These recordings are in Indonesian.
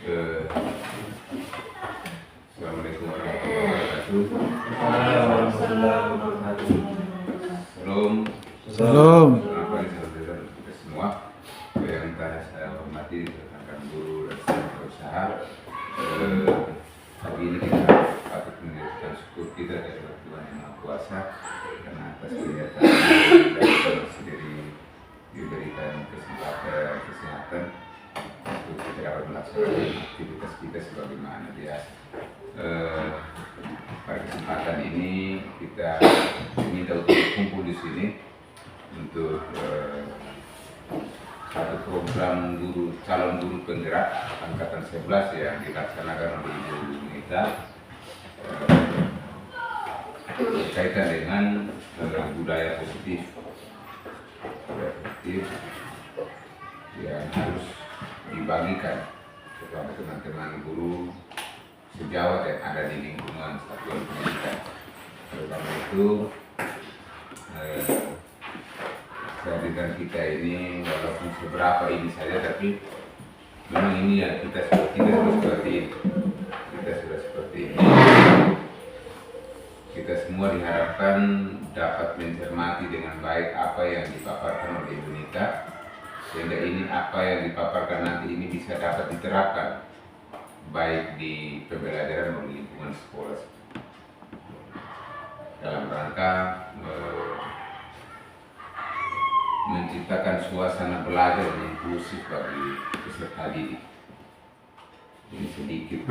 Eh, Assalamualaikum warahmatullahi wabarakatuh. Salam. Salam. Selamat pagi saudara kita semua. Yang saya hormati rekan guru dan rekan usaha. Hari ini kita patut mengucapkan syukur kita kepada Tuhan Yang Maha Kuasa karena atas kegiatan dan sendiri diberikan kesehatan untuk kita dapat melaksanakan aktivitas kita sebagaimana biasa. Pada kesempatan ini kita diminta untuk berkumpul di sini untuk satu program calon guru penggerak angkatan 11 yang dilaksanakan oleh Ibu Nita berkaitan dengan budaya positif yang harus dibagikan kepada teman-teman guru sejawat yang ada di lingkungan satuan pendidikan. Oleh karena itu, kehadiran kita ini walaupun seberapa ini saja, tapi memang ini ya kita sudah seperti ini. Kita sudah seperti ini. Kita semua diharapkan dapat mencermati dengan baik apa yang dipaparkan oleh Ibu Nita, sehingga ini apa yang dipaparkan nanti ini bisa dapat diterapkan baik di pembelajaran maupun lingkungan sekolah dalam rangka menciptakan suasana belajar yang inklusif bagi peserta didik. Ini sedikit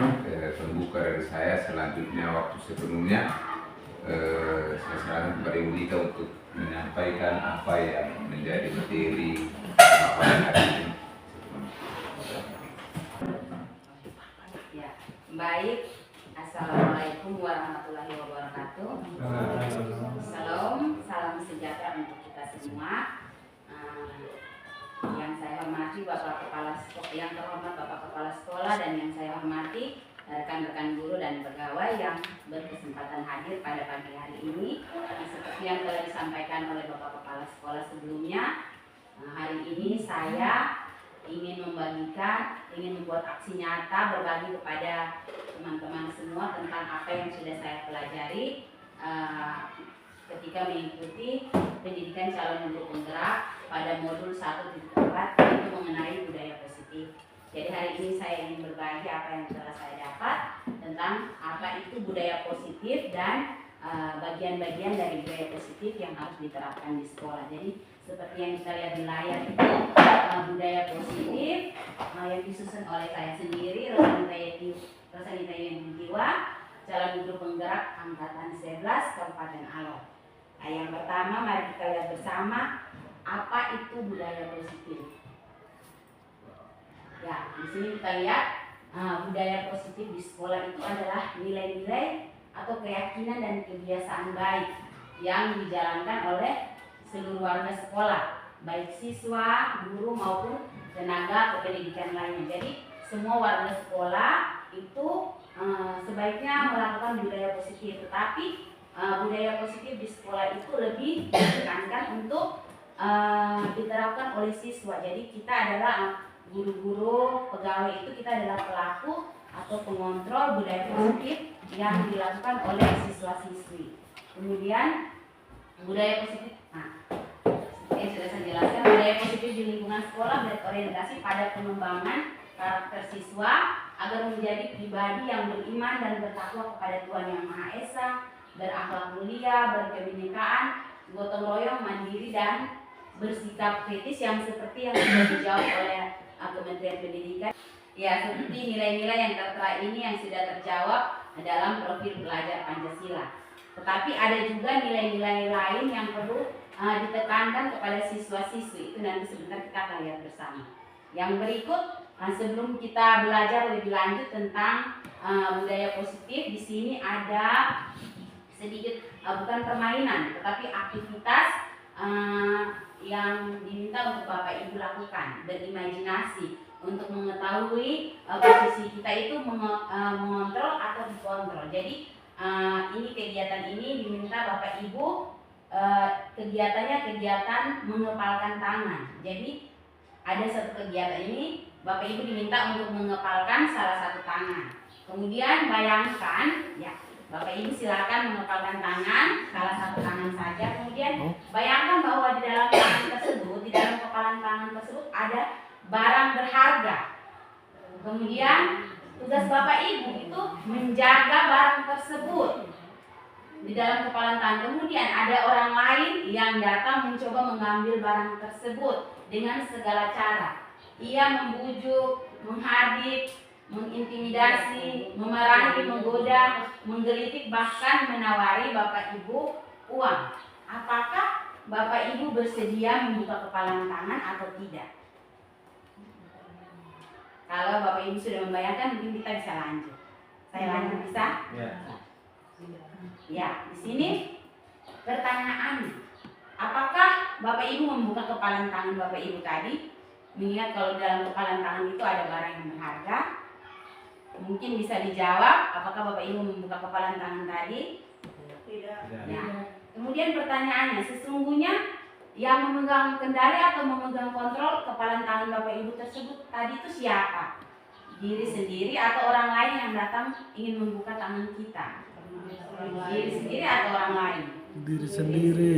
pembuka dari saya. Selanjutnya waktu sepenuhnya saya serahkan kepada Ibu Nita untuk menyampaikan apa yang menjadi materi paparan hari ini. Ya, baik. Assalamualaikum warahmatullahi wabarakatuh. Salam sejahtera untuk kita semua. Yang saya hormati Bapak Kepala Sekolah, yang terhormat Bapak Kepala Sekolah, dan yang saya hormati rekan-rekan guru dan pegawai yang berkesempatan hadir pada pagi hari ini. Seperti yang telah disampaikan oleh Bapak Kepala Sekolah sebelumnya, hari ini saya ingin membuat aksi nyata berbagi kepada teman-teman semua tentang apa yang sudah saya pelajari ketika mengikuti pendidikan calon guru penggerak pada modul 1.4 yaitu mengenai budaya positif. Jadi hari ini saya ingin berbagi apa yang telah saya dapat tentang apa itu budaya positif dan bagian-bagian dari budaya positif yang harus diterapkan di sekolah. Jadi seperti yang kita lihat di layar itu budaya positif yang disusun oleh saya sendiri, Rosanita Yentiwa, calon guru penggerak angkatan 11 Kabupaten Alor. Nah, yang pertama mari kita lihat bersama apa itu budaya positif. Ya, di sini kita lihat budaya positif di sekolah itu adalah nilai-nilai atau keyakinan dan kebiasaan baik yang dijalankan oleh seluruh warga sekolah, baik siswa, guru maupun tenaga kependidikan lainnya. Jadi semua warga sekolah itu sebaiknya melakukan budaya positif, tetapi budaya positif di sekolah itu lebih ditekankan untuk diterapkan oleh siswa. Jadi kita adalah guru-guru, pegawai itu kita adalah pelaku atau pengontrol budaya positif yang dilakukan oleh siswa-siswi. Kemudian budaya positif, yang sudah saya jelaskan, budaya positif di lingkungan sekolah berorientasi pada pengembangan karakter siswa agar menjadi pribadi yang beriman dan bertakwa kepada Tuhan Yang Maha Esa, berakhlak mulia, berkebinekaan, gotong royong, mandiri, dan bersikap kritis yang seperti yang sudah dijawab oleh Kementerian Pendidikan. Ya, seperti nilai-nilai yang tertera ini yang sudah terjawab dalam profil belajar Pancasila. Tetapi ada juga nilai-nilai lain yang perlu ditekankan kepada siswa-siswi. Itu nanti sebentar kita akan lihat bersama. Yang berikut, sebelum kita belajar lebih lanjut tentang budaya positif, di sini ada sedikit bukan permainan, tetapi aktivitas yang diminta untuk Bapak Ibu lakukan, berimajinasi untuk mengetahui posisi kita itu mengontrol atau dikontrol. Jadi ini kegiatan ini diminta Bapak Ibu kegiatannya kegiatan mengepalkan tangan. Jadi ada satu kegiatan ini, Bapak Ibu diminta untuk mengepalkan salah satu tangan. Kemudian bayangkan, ya, Bapak Ibu silakan mengepalkan tangan, salah satu tangan saja. Kemudian bayangkan bahwa di dalam tangan tersebut, di dalam kepalan tangan tersebut ada barang berharga. Kemudian tugas Bapak Ibu itu menjaga barang tersebut di dalam kepalan tangan. Kemudian ada orang lain yang datang mencoba mengambil barang tersebut dengan segala cara. Ia membujuk, menghardik, mengintimidasi, memarahi, menggoda, menggelitik, bahkan menawari Bapak Ibu uang. Apakah Bapak Ibu bersedia membuka kepalan tangan atau tidak? Kalau Bapak Ibu sudah membayangkan, mungkin kita bisa lanjut. Saya lanjut, bisa? Ya, di sini pertanyaannya, apakah Bapak Ibu membuka kepalan tangan Bapak Ibu tadi? Mengingat kalau dalam kepalan tangan itu ada barang yang berharga. Mungkin bisa dijawab, apakah Bapak Ibu membuka kepalan tangan tadi? Tidak. Ya. Kemudian pertanyaannya, sesungguhnya yang memegang kendali atau memegang kontrol kepalan tangan Bapak Ibu tersebut tadi itu siapa? Diri sendiri atau orang lain yang datang ingin membuka tangan kita? Diri sendiri atau orang lain? Diri sendiri.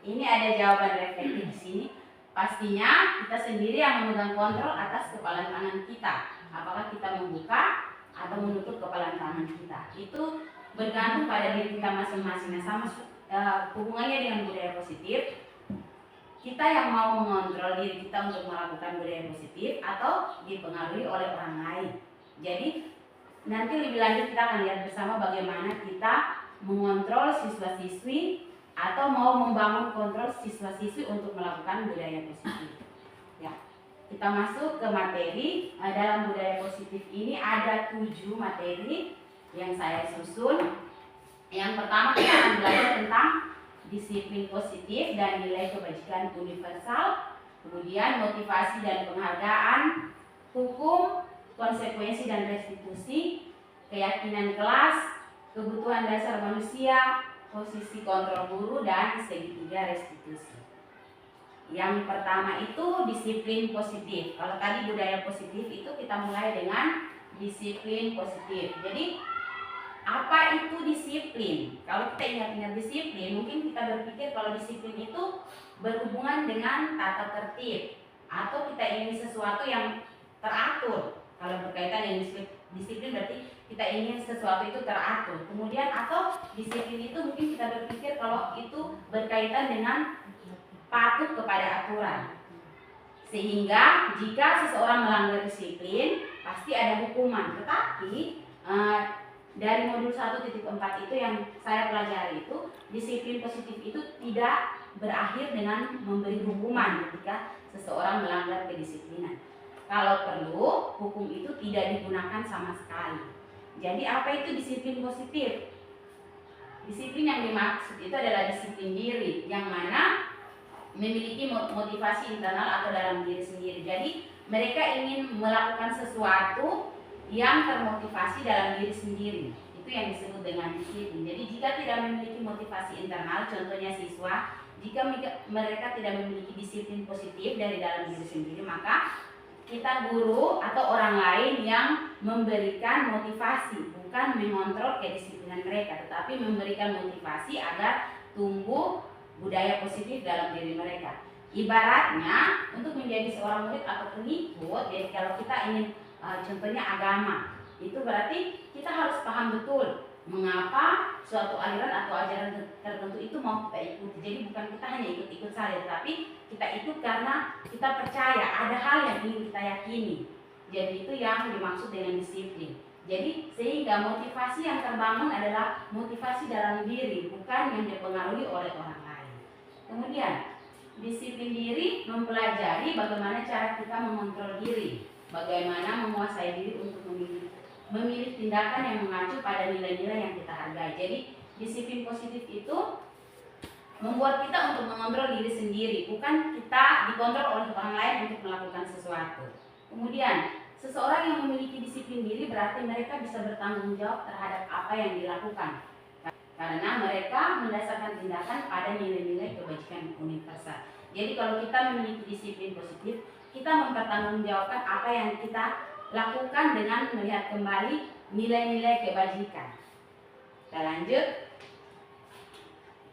Ini ada jawaban reflektif di sini. Pastinya kita sendiri yang memegang kontrol atas kepalan tangan kita. Apakah kita membuka atau menutup kepalan tangan kita? Itu bergantung pada diri kita masing-masing. Sama hubungannya dengan budaya positif. Kita yang mau mengontrol diri kita untuk melakukan budaya positif atau dipengaruhi oleh orang lain. Jadi nanti lebih lanjut kita akan lihat bersama bagaimana kita mengontrol siswa-siswi atau mau membangun kontrol siswa-siswi untuk melakukan budaya positif. Ya, kita masuk ke materi. Dalam budaya positif ini ada 7 materi yang saya susun. Yang pertama kita akan belajar tentang disiplin positif dan nilai kebajikan universal, kemudian motivasi dan penghargaan, hukum, konsekuensi dan restitusi, keyakinan kelas, kebutuhan dasar manusia, posisi kontrol guru, dan segitiga restitusi. Yang pertama itu disiplin positif. Kalau tadi budaya positif itu kita mulai dengan disiplin positif. Jadi apa itu disiplin? Kalau kita ingat-ingat disiplin, mungkin kita berpikir kalau disiplin itu berhubungan dengan tata tertib atau kita ingin sesuatu yang teratur. Kalau berkaitan dengan disiplin berarti kita ingin sesuatu itu teratur. Kemudian atau disiplin itu mungkin kita berpikir kalau itu berkaitan dengan patuh kepada aturan. Sehingga jika seseorang melanggar disiplin pasti ada hukuman. Tetapi dari modul 1.4 itu yang saya pelajari itu disiplin positif itu tidak berakhir dengan memberi hukuman ketika seseorang melanggar kedisiplinan. Kalau perlu, hukum itu tidak digunakan sama sekali. Jadi apa itu disiplin positif? Disiplin yang dimaksud itu adalah disiplin diri, yang mana memiliki motivasi internal atau dalam diri sendiri. Jadi mereka ingin melakukan sesuatu yang termotivasi dalam diri sendiri. Itu yang disebut dengan disiplin. Jadi jika tidak memiliki motivasi internal, contohnya siswa, jika mereka tidak memiliki disiplin positif dari dalam diri sendiri, maka kita guru atau orang lain yang memberikan motivasi, bukan mengontrol kedisiplinan mereka, tetapi memberikan motivasi agar tumbuh budaya positif dalam diri mereka. Ibaratnya untuk menjadi seorang murid atau pengikut, jadi kalau kita ingin contohnya agama, itu berarti kita harus paham betul mengapa suatu aliran atau ajaran tertentu itu mau kita ikuti. Jadi bukan kita hanya ikut-ikut saja, tapi kita ikut karena kita percaya ada hal yang ingin kita yakini. Jadi itu yang dimaksud dengan disiplin. Jadi sehingga motivasi yang terbangun adalah motivasi dalam diri, bukan yang dipengaruhi oleh orang lain. Kemudian disiplin diri mempelajari bagaimana cara kita mengontrol diri, bagaimana menguasai diri untuk memilih tindakan yang mengacu pada nilai-nilai yang kita hargai. Jadi disiplin positif itu membuat kita untuk mengontrol diri sendiri, bukan kita dikontrol oleh orang lain untuk melakukan sesuatu. Kemudian seseorang yang memiliki disiplin diri berarti mereka bisa bertanggung jawab terhadap apa yang dilakukan, karena mereka mendasarkan tindakan pada nilai-nilai kebajikan universal. Jadi kalau kita memiliki disiplin positif, kita mempertanggungjawabkan apa yang kita lakukan dengan melihat kembali nilai-nilai kebajikan. Kita lanjut.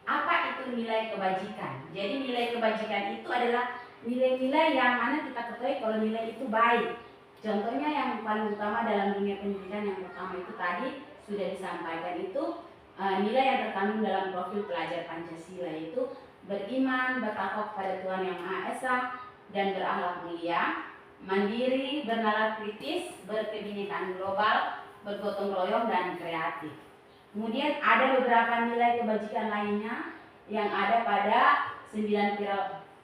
Apa itu nilai kebajikan? Jadi nilai kebajikan itu adalah nilai-nilai yang mana kita ketahui kalau nilai itu baik. Contohnya yang paling utama dalam dunia pendidikan yang pertama itu tadi sudah disampaikan, itu nilai yang terkandung dalam profil pelajar Pancasila, yaitu beriman, bertakwa kepada Tuhan Yang Maha Esa, dan berakhlak mulia, mandiri, bernalar kritis, berkebinekaan global, bergotong royong, dan kreatif. Kemudian ada beberapa nilai kebajikan lainnya yang ada pada 9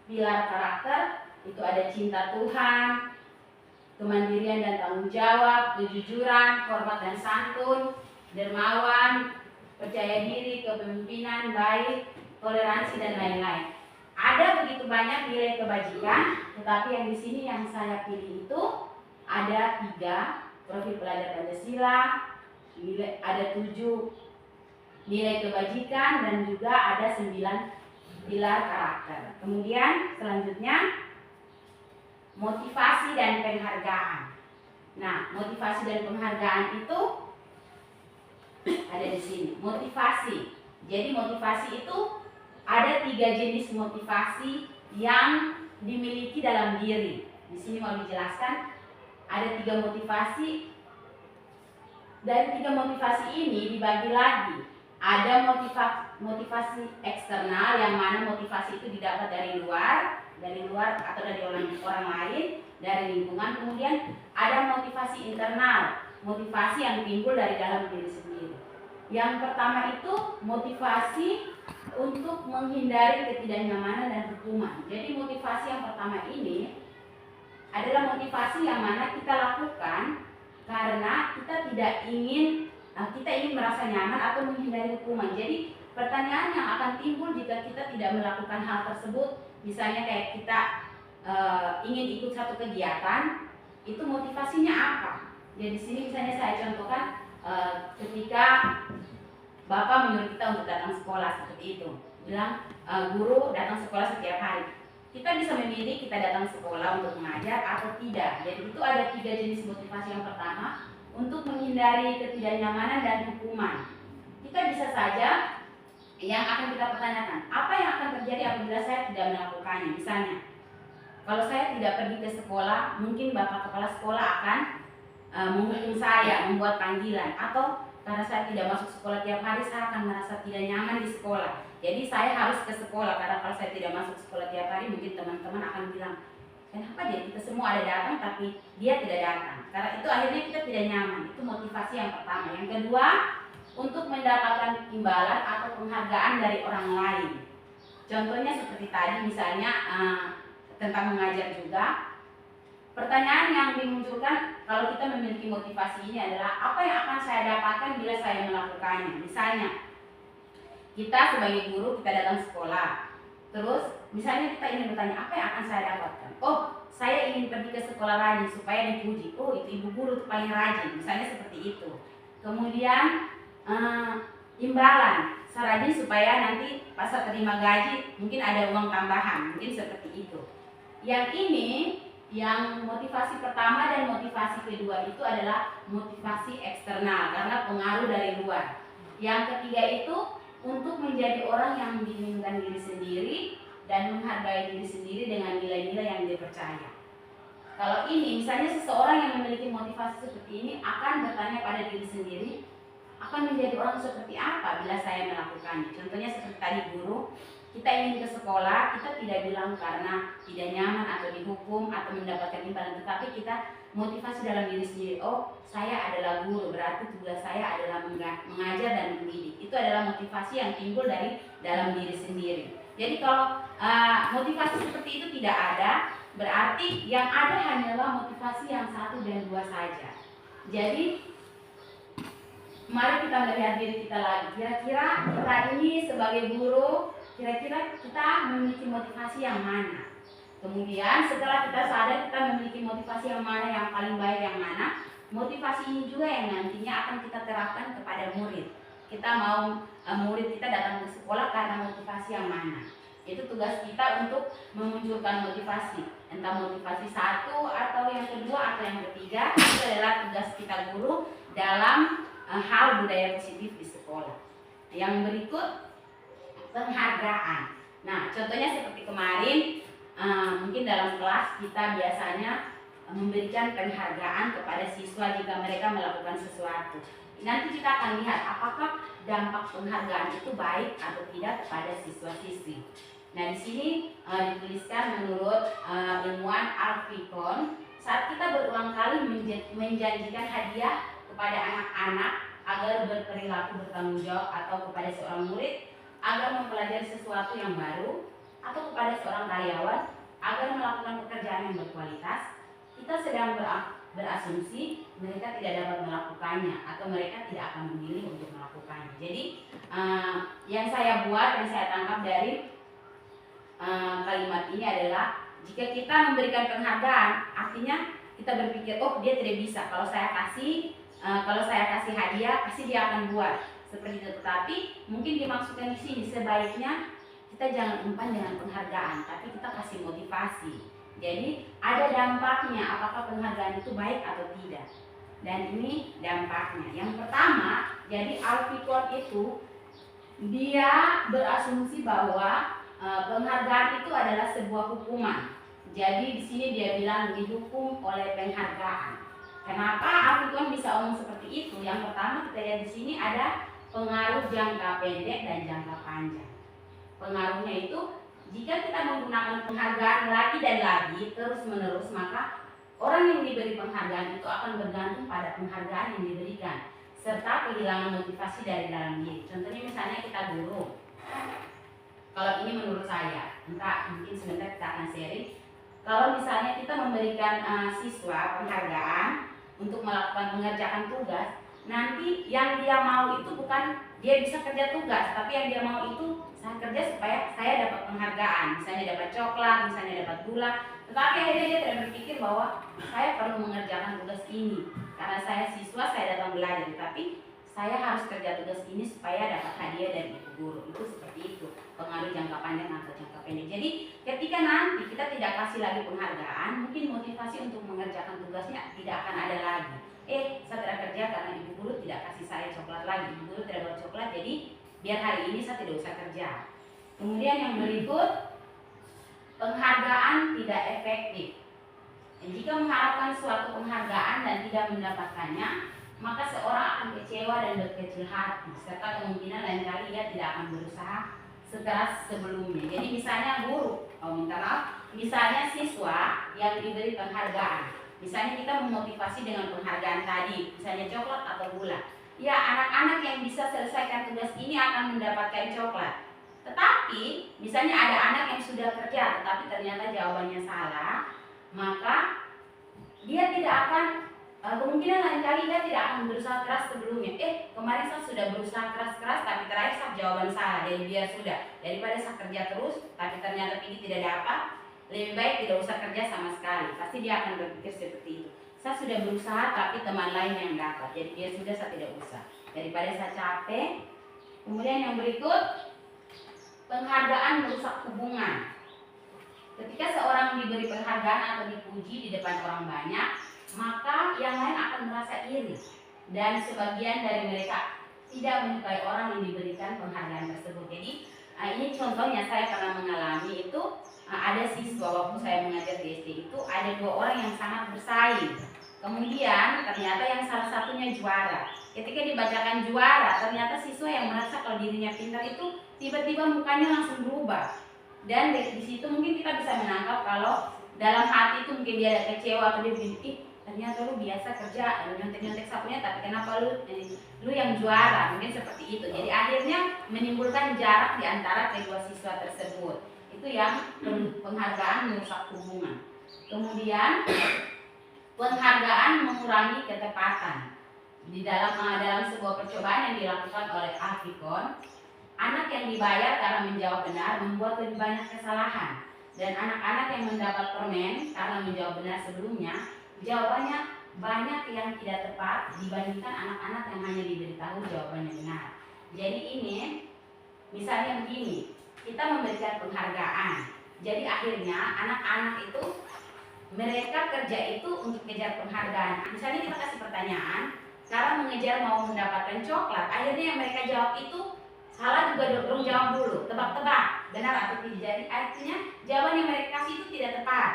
pilar karakter. Itu ada cinta Tuhan, kemandirian dan tanggung jawab, kejujuran, hormat dan santun, dermawan, percaya diri, kepemimpinan baik, toleransi, dan lain-lain. Ada begitu banyak nilai kebajikan, tetapi yang di sini yang saya pilih itu ada 3 profil pelajar Pancasila, ada 7 nilai kebajikan, dan juga ada 9 pilar karakter. Kemudian selanjutnya motivasi dan penghargaan. Nah, motivasi dan penghargaan itu ada di sini. Motivasi. Jadi motivasi itu ada 3 jenis motivasi yang dimiliki dalam diri. Di sini mau dijelaskan ada 3 motivasi. Dari 3 motivasi ini dibagi lagi. Ada motivasi eksternal, yang mana motivasi itu didapat dari luar atau dari orang lain, dari lingkungan. Kemudian ada motivasi internal, motivasi yang timbul dari dalam diri sendiri. Yang pertama itu motivasi untuk menghindari ketidaknyamanan dan hukuman. Jadi motivasi yang pertama ini adalah motivasi yang mana kita lakukan karena kita ingin merasa nyaman atau menghindari hukuman. Jadi pertanyaan yang akan timbul jika kita tidak melakukan hal tersebut, misalnya kayak kita ingin ikut satu kegiatan, itu motivasinya apa? Jadi di sini misalnya saya contohkan ketika Bapak menyuruh kita untuk datang sekolah seperti itu, bilang guru datang sekolah setiap hari. Kita bisa memilih kita datang sekolah untuk mengajar atau tidak. Jadi itu ada 3 jenis motivasi. Yang pertama, untuk menghindari ketidaknyamanan dan hukuman. Kita bisa saja yang akan kita pertanyakan, apa yang akan terjadi apabila saya tidak melakukannya? Misalnya, kalau saya tidak pergi ke sekolah, mungkin Bapak Kepala Sekolah akan menghukum saya, membuat panggilan, atau karena saya tidak masuk sekolah tiap hari, saya akan merasa tidak nyaman di sekolah. Jadi saya harus ke sekolah, karena kalau saya tidak masuk sekolah tiap hari, mungkin teman-teman akan bilang, kenapa dia kita semua ada datang tapi dia tidak datang? Karena itu akhirnya kita tidak nyaman. Itu motivasi yang pertama. Yang kedua, untuk mendapatkan imbalan atau penghargaan dari orang lain. Contohnya seperti tadi, misalnya tentang mengajar juga. Pertanyaan yang dimunculkan kalau kita memiliki motivasi ini adalah, apa yang akan saya dapatkan bila saya melakukannya? Misalnya, kita sebagai guru, kita datang sekolah. Terus, misalnya kita ingin bertanya, apa yang akan saya dapatkan? Oh, saya ingin pergi ke sekolah rajin supaya dipuji. Oh, itu ibu guru paling rajin. Misalnya seperti itu. Kemudian, imbalan. Saya rajin supaya nanti pas saya terima gaji, mungkin ada uang tambahan. Mungkin seperti itu. Yang ini, yang motivasi pertama dan motivasi kedua itu adalah motivasi eksternal karena pengaruh dari luar. Yang ketiga itu untuk menjadi orang yang menginginkan diri sendiri dan menghargai diri sendiri dengan nilai-nilai yang dia percaya. Kalau ini misalnya seseorang yang memiliki motivasi seperti ini akan bertanya pada diri sendiri, akan menjadi orang seperti apa bila saya melakukannya. Contohnya seperti tadi guru, kita ingin ke sekolah, kita tidak bilang karena tidak nyaman atau dihukum atau mendapatkan imbalan, tetapi kita motivasi dalam diri sendiri. Oh, saya adalah guru, berarti tugas saya adalah mengajar dan mendidik. Itu adalah motivasi yang timbul dari dalam diri sendiri. Jadi kalau motivasi seperti itu tidak ada, berarti yang ada hanyalah motivasi yang 1 dan 2 saja. Jadi mari kita melihat diri kita lagi. Kira-kira kita ini sebagai guru, kira-kira kita memiliki motivasi yang mana? Kemudian setelah kita sadar kita memiliki motivasi yang mana, yang paling baik yang mana, motivasi ini juga yang nantinya akan kita terapkan kepada murid. Kita mau murid kita datang ke sekolah karena motivasi yang mana? Itu tugas kita untuk memunculkan motivasi, entah motivasi satu atau yang kedua atau yang ketiga. Itu adalah tugas kita guru dalam hal budaya positif di sekolah. Yang berikut, penghargaan. Nah, contohnya seperti kemarin, mungkin dalam kelas kita biasanya memberikan penghargaan kepada siswa jika mereka melakukan sesuatu. Nanti kita akan lihat apakah dampak penghargaan itu baik atau tidak kepada siswa-siswi. Nah, di sini dituliskan menurut ilmuwan Alfikon, saat kita berulang kali menjanjikan hadiah kepada anak-anak agar berperilaku bertanggung jawab, atau kepada seorang murid agar mempelajari sesuatu yang baru, atau kepada seorang karyawan agar melakukan pekerjaan yang berkualitas, kita sedang berasumsi mereka tidak dapat melakukannya atau mereka tidak akan memilih untuk melakukannya. Jadi yang saya buat, yang saya tangkap dari kalimat ini adalah, jika kita memberikan penghargaan, artinya kita berpikir, oh dia tidak bisa, kalau saya kasih hadiah pasti dia akan buat seperti itu. Tetapi mungkin dimaksudkan di sini, sebaiknya kita jangan umpan dengan penghargaan, tapi kita kasih motivasi. Jadi ada dampaknya, apakah penghargaan itu baik atau tidak. Dan ini dampaknya. Yang pertama, jadi Alfikon itu dia berasumsi bahwa penghargaan itu adalah sebuah hukuman. Jadi di sini dia bilang dihukum oleh penghargaan. Kenapa Alfikon bisa omong seperti itu? Yang pertama, kita lihat di sini ada pengaruh jangka pendek dan jangka panjang. Pengaruhnya itu, jika kita menggunakan penghargaan lagi dan lagi terus menerus, maka orang yang diberi penghargaan itu akan bergantung pada penghargaan yang diberikan, serta kehilangan motivasi dari dalam diri. Contohnya misalnya kita guru. Kalau ini menurut saya, entah mungkin sebentar kita akan sharing. Kalau misalnya kita memberikan siswa penghargaan untuk melakukan mengerjakan tugas, nanti yang dia mau itu bukan dia bisa kerja tugas, tapi yang dia mau itu saya kerja supaya saya dapat penghargaan, misalnya dapat coklat, misalnya dapat gula. Tetapi akhirnya dia tidak berpikir bahwa saya perlu mengerjakan tugas ini karena saya siswa, saya datang belajar, tapi saya harus kerja tugas ini supaya dapat hadiah dari ibu guru. Itu seperti itu, pengaruh jangka panjang atau jangka pendek. Jadi ketika nanti kita tidak kasih lagi penghargaan, mungkin motivasi untuk mengerjakan tugasnya tidak akan ada lagi. Saya tidak kerja karena ibu guru tidak kasih saya coklat lagi, ibu guru tidak bawa coklat, jadi biar hari ini saya tidak usah kerja. Kemudian yang berikut, penghargaan tidak efektif. Dan jika mengharapkan suatu penghargaan dan tidak mendapatkannya, maka seorang akan kecewa dan berkecil hati, serta kemungkinan lain kali ia tidak akan berusaha sekeras sebelumnya. Jadi misalnya guru, misalnya siswa yang diberi penghargaan, misalnya kita memotivasi dengan penghargaan tadi, misalnya coklat atau gula. Ya, anak-anak yang bisa selesaikan tugas ini akan mendapatkan coklat. Tetapi misalnya ada anak yang sudah kerja tetapi ternyata jawabannya salah, maka dia tidak akan, kemungkinan lain kali dia tidak akan berusaha keras sebelumnya. Kemarin saya sudah berusaha keras-keras tapi terakhir saya jawaban salah, jadi dia sudah, daripada saya kerja terus tapi ternyata ini tidak dapat, lebih baik tidak usah kerja sama sekali. Pasti dia akan berpikir seperti itu. Saya sudah berusaha tapi teman lain yang dapat, jadi dia sudah, saya tidak usah, daripada saya capek. Kemudian yang berikut, penghargaan merusak hubungan. Ketika seorang diberi penghargaan atau dipuji di depan orang banyak, maka yang lain akan merasa iri, dan sebagian dari mereka tidak menyukai orang yang diberikan penghargaan tersebut. Jadi ini contohnya, saya pernah mengalami itu. Ada siswa waktu saya mengajar di SD itu, ada 2 orang yang sangat bersaing. Kemudian ternyata yang salah satunya juara. Ketika dibacakan juara, ternyata siswa yang merasa kalau dirinya pintar itu tiba-tiba mukanya langsung berubah. Dan di situ mungkin kita bisa menangkap kalau dalam hati itu mungkin dia ada kecewa atau dia begini, ternyata lu biasa kerja nyontek-nyontek sapunya, tapi kenapa lu yang juara, mungkin seperti itu. Jadi akhirnya menimbulkan jarak di antara kedua siswa tersebut. Itu yang penghargaan merusak hubungan. Kemudian penghargaan mengurangi ketepatan. Di dalam sebuah percobaan yang dilakukan oleh Alfikon, anak yang dibayar karena menjawab benar membuat lebih banyak kesalahan, dan anak-anak yang mendapat permen karena menjawab benar sebelumnya, jawabannya banyak yang tidak tepat dibandingkan anak-anak yang hanya diberitahu jawabannya benar. Jadi ini misalnya begini, kita memberikan penghargaan. Jadi akhirnya anak-anak itu mereka kerja itu untuk kejar penghargaan. Misalnya kita kasih pertanyaan, cara mengejar mau mendapatkan coklat, akhirnya yang mereka jawab itu salah juga dong, jawab dulu, tebak-tebak, benar atau tidak. Jadi artinya jawaban yang mereka kasih itu tidak tepat.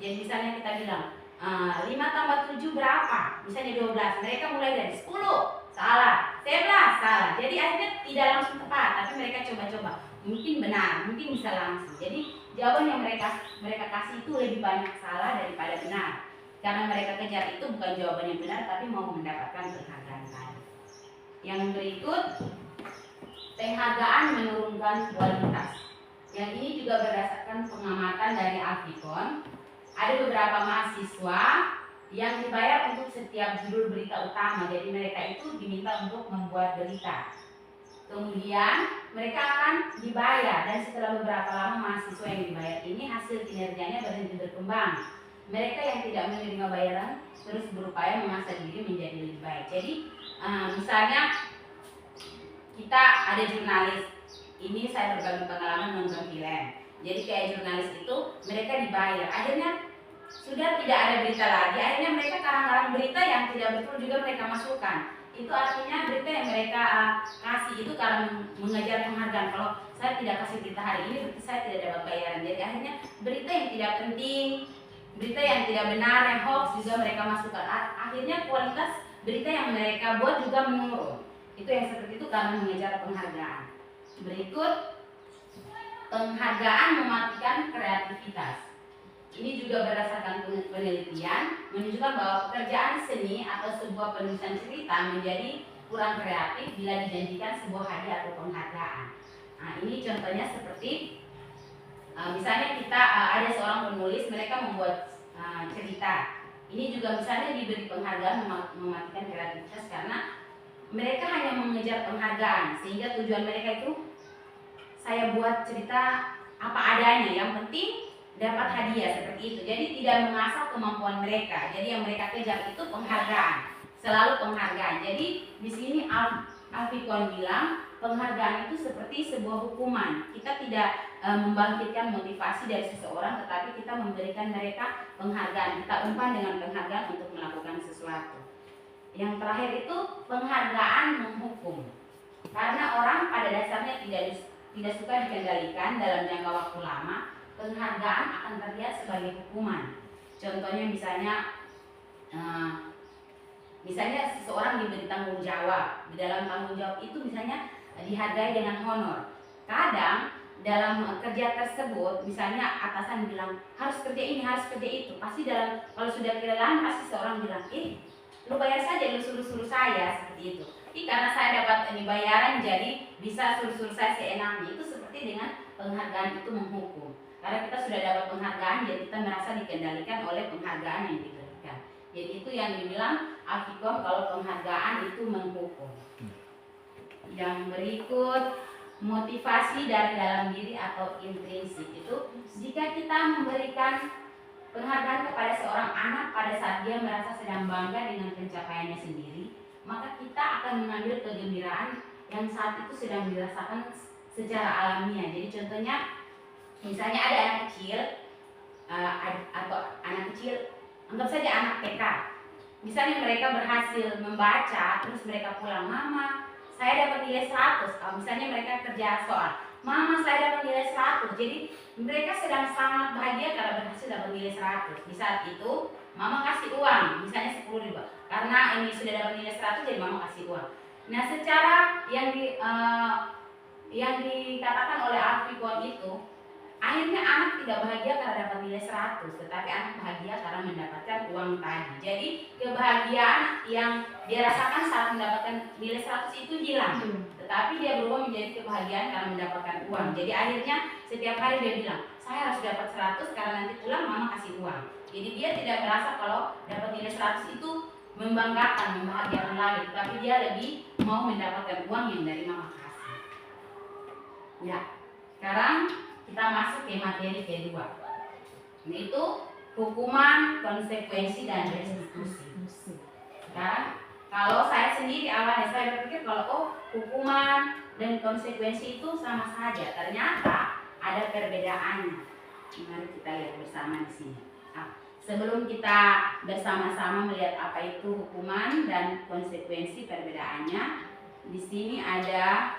Jadi misalnya kita bilang 5 tambah 7 berapa? Misalnya 12, mereka mulai dari 10, salah, 11, salah. Jadi akhirnya tidak langsung tepat, tapi mereka coba-coba. Mungkin benar, mungkin bisa langsung. Jadi jawaban yang mereka kasih itu lebih banyak salah daripada benar. Karena mereka kejar itu bukan jawaban yang benar, tapi mau mendapatkan penghargaan tadi. Yang berikut, penghargaan menurunkan kualitas. Yang ini juga berdasarkan pengamatan dari Alfikon. Ada beberapa mahasiswa yang dibayar untuk setiap judul berita utama. Jadi mereka itu diminta untuk membuat berita. Kemudian mereka akan dibayar, dan setelah beberapa lama mahasiswa yang dibayar ini hasil kinerjanya berhenti berkembang. Mereka yang tidak menerima bayaran terus berupaya mengasah diri menjadi lebih baik. Jadi misalnya kita ada jurnalis, ini saya berbagi pengalaman nonton film. Jadi kayak jurnalis itu mereka dibayar, akhirnya sudah tidak ada berita lagi. Akhirnya mereka karang-karang berita yang tidak betul juga mereka masukkan. Itu artinya berita yang mereka kasih itu karena mengejar penghargaan. Kalau saya tidak kasih berita hari ini, berarti saya tidak dapat bayaran. Jadi akhirnya berita yang tidak penting, berita yang tidak benar, yang hoax juga mereka masukkan. Akhirnya kualitas berita yang mereka buat juga menurun. Itu yang seperti itu karena mengejar penghargaan. Berikut, penghargaan mematikan kreativitas. Ini juga berdasarkan penelitian menunjukkan bahwa pekerjaan seni atau sebuah penulisan cerita menjadi kurang kreatif bila dijanjikan sebuah hadiah atau penghargaan. Nah, ini contohnya seperti misalnya kita ada seorang penulis, mereka membuat cerita. Ini juga misalnya diberi penghargaan mematikan kreativitas karena mereka hanya mengejar penghargaan, sehingga tujuan mereka itu saya buat cerita apa adanya, yang penting dapat hadiah seperti itu. Jadi tidak mengasah kemampuan mereka. Jadi yang mereka kejar itu penghargaan, selalu penghargaan. Jadi di sini Alfikon bilang penghargaan itu seperti sebuah hukuman. Kita tidak membangkitkan motivasi dari seseorang, tetapi kita memberikan mereka penghargaan. Kita umpan dengan penghargaan untuk melakukan sesuatu. Yang terakhir itu penghargaan menghukum. Karena orang pada dasarnya tidak suka dikendalikan dalam jangka waktu lama, penghargaan akan terlihat sebagai hukuman. Contohnya misalnya seseorang diberi tanggung jawab. Di dalam tanggung jawab itu misalnya dihargai dengan honor. Kadang dalam kerja tersebut misalnya atasan bilang harus kerja ini, harus kerja itu. Pasti kalau sudah kelelahan pasti seorang bilang, lu bayar saja, lu suruh saya, seperti itu. Karena saya dapat bayaran jadi bisa suruh saya seenaknya. Itu seperti dengan penghargaan itu menghukum. Karena kita sudah dapat penghargaan, jadi kita merasa dikendalikan oleh penghargaan yang diberikan. Jadi itu yang dibilang Alfikon kalau penghargaan itu menghukum. Yang berikut, motivasi dari dalam diri atau intrinsik itu jika kita memberikan penghargaan kepada seorang anak pada saat dia merasa sedang bangga dengan pencapaiannya sendiri, maka kita akan mengambil kegembiraan yang saat itu sedang dirasakan secara alamiah. Jadi contohnya misalnya ada anak kecil atau anak kecil, anggap saja anak TK. Misalnya mereka berhasil membaca, terus mereka pulang, mama saya dapat nilai 100. Misalnya mereka kerja soal, mama saya dapat nilai 100. Jadi mereka sedang sangat bahagia karena berhasil dapat nilai 100. Di saat itu mama kasih uang, misalnya 10.000. Karena ini sudah dapat nilai 100, jadi mama kasih uang. Nah, secara yang dikatakan oleh Alfikon itu, akhirnya anak tidak bahagia karena dapat nilai 100, tetapi anak bahagia karena mendapatkan uang tadi. Jadi kebahagiaan yang dia rasakan saat mendapatkan nilai 100 itu hilang, tetapi dia berubah menjadi kebahagiaan karena mendapatkan uang. Jadi akhirnya setiap hari dia bilang, saya harus dapat 100 karena nanti pulang mama kasih uang. Jadi dia tidak merasa kalau dapat nilai 100 itu membanggakan, membahagiakan lagi, tapi dia lebih mau mendapatkan uang yang dari mama kasih. Ya, sekarang kita masuk ke materi kedua, yaitu hukuman, konsekuensi, dan restitusi. Sekarang kalau saya sendiri awalnya saya berpikir kalau hukuman dan konsekuensi itu sama saja. Ternyata ada perbedaannya. Mari kita lihat bersama di sini. Sebelum kita bersama-sama melihat apa itu hukuman dan konsekuensi perbedaannya, di sini ada,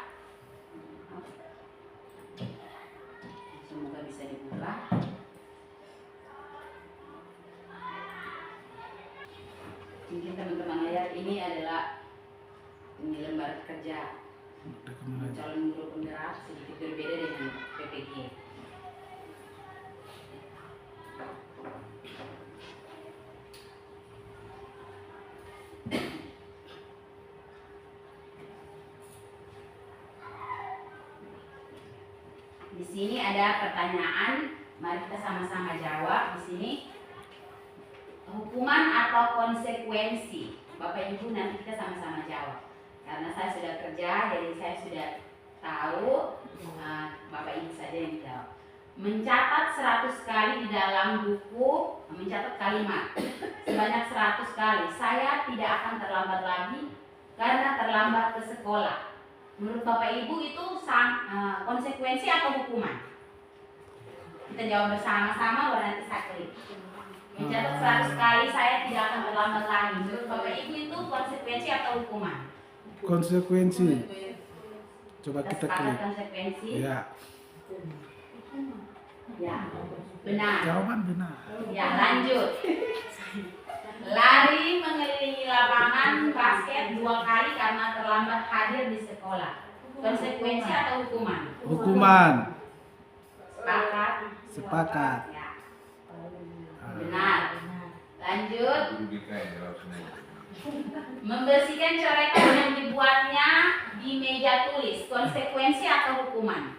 semoga bisa dibuka. Mungkin teman-teman lihat ini adalah lembar kerja calon guru penggerak, sedikit berbeda dengan PPG. Di sini ada pertanyaan, mari kita sama-sama jawab. Di sini hukuman atau konsekuensi, Bapak Ibu nanti kita sama-sama jawab. Karena saya sudah kerja, jadi saya sudah tahu. Bapak Ibu saja yang jawab. Mencatat 100 kali di dalam buku, mencatat kalimat sebanyak 100 kali. Saya tidak akan terlambat lagi karena terlambat ke sekolah. Menurut Bapak Ibu itu konsekuensi atau hukuman? Kita jawab bersama-sama, baru nanti saya klik. Mencatat 100 kali saya tidak akan terlambat lagi. Menurut Bapak Ibu itu konsekuensi atau hukuman? Konsekuensi. Coba kita sepakat klik. konsekuensi. Ya. Ya, benar. Jawaban benar. Ya, lanjut. Lari mengelilingi lapangan basket 2 kali karena terlambat hadir di sekolah. Konsekuensi atau hukuman? Hukuman. Sepakat? Sepakat. Ya. Benar. Lanjut. Guru BK yang jawab semuanya. Membersihkan coretan yang dibuatnya di meja tulis. Konsekuensi atau hukuman?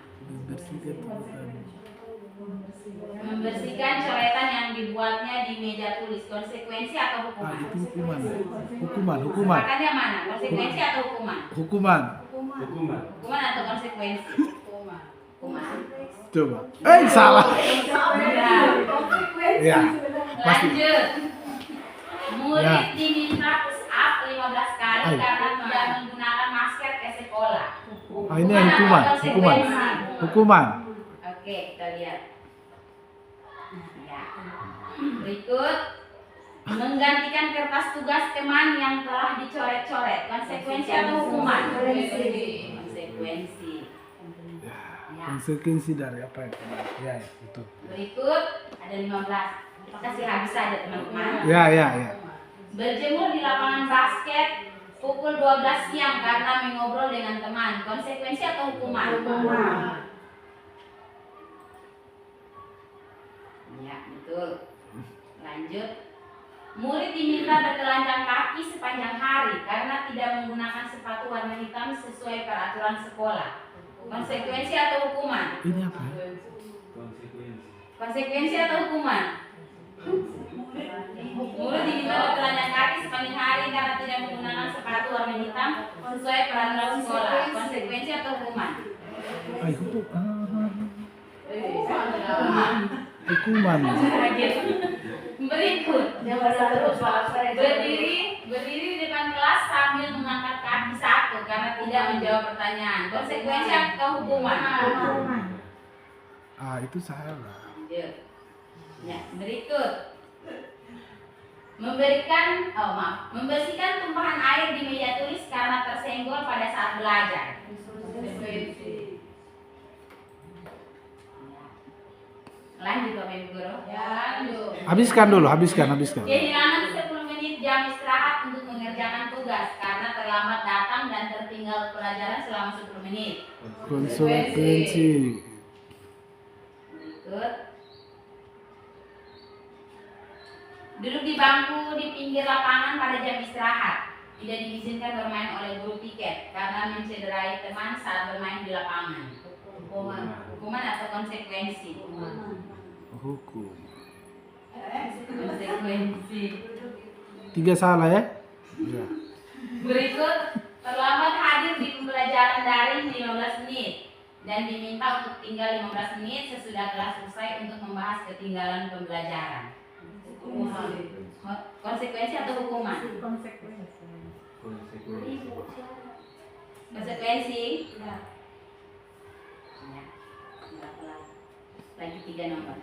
Membersihkan coretan yang dibuatnya di meja tulis. Konsekuensi atau hukuman? Itu hukuman. Hukuman. Sepakat yang mana? Konsekuensi atau hukuman? Hukuman. Hukuman atau konsekuensi? Hukuman. Coba. Salah. Benar. Ya. Pasti. Lanjut. Murid Ya. diminta push up 15 kali Ay. karena tidak menggunakan masker ke sekolah. Ini hukuman. atau konsekuensi? Hukuman. Oke, kita lihat. Ya. Berikut, menggantikan kertas tugas teman yang telah dicoret-coret. Konsekuensi atau hukuman? Konsekuensi. Ya. Konsekuensi dari apa itu? Ya, itu. Berikut ada 15. Kita kasih habis saja teman-teman. Ya. Berjemur di lapangan basket pukul 12 siang karena mengobrol dengan teman. Konsekuensi atau hukuman? Ya, betul. Lanjut. Murid diminta bertelanjang kaki sepanjang hari karena tidak menggunakan sepatu warna hitam sesuai peraturan sekolah. Konsekuensi atau hukuman? Ini apa? Konsekuensi atau hukuman? Murid diminta bertelanjang kaki sepanjang hari karena tidak menggunakan sepatu warna hitam sesuai peraturan sekolah. Konsekuensi atau hukuman? Hukuman. Berikut, berdiri di depan kelas sambil mengangkat kaki satu karena tidak menjawab pertanyaan. Konsekuensi atau hukuman? Itu salah. Lanjut. Ya, berikut. Membersihkan tumpahan air di meja tulis karena tersenggol pada saat belajar. Lanjut Bapak Ibu Guru. Ya, lanjut. Habiskan dulu, habiskan. Kehilangan 10 menit jam istirahat untuk mengerjakan tugas karena terlambat datang dan tertinggal pelajaran selama 10 menit. Konsekuensi. Berikut. Duduk di bangku di pinggir lapangan pada jam istirahat. Tidak diizinkan bermain oleh guru piket karena mencederai teman saat bermain di lapangan. Hukuman atau konsekuensi? Hukum. Konsekuensi. 3 salah ya? Ya. Berikut, terlambat hadir di pembelajaran daring 15 menit dan diminta untuk tinggal 15 menit sesudah kelas selesai untuk membahas ketinggalan pembelajaran. Konsekuensi atau hukuman? Konsekuensi. Ya. Lagi 3 nomor.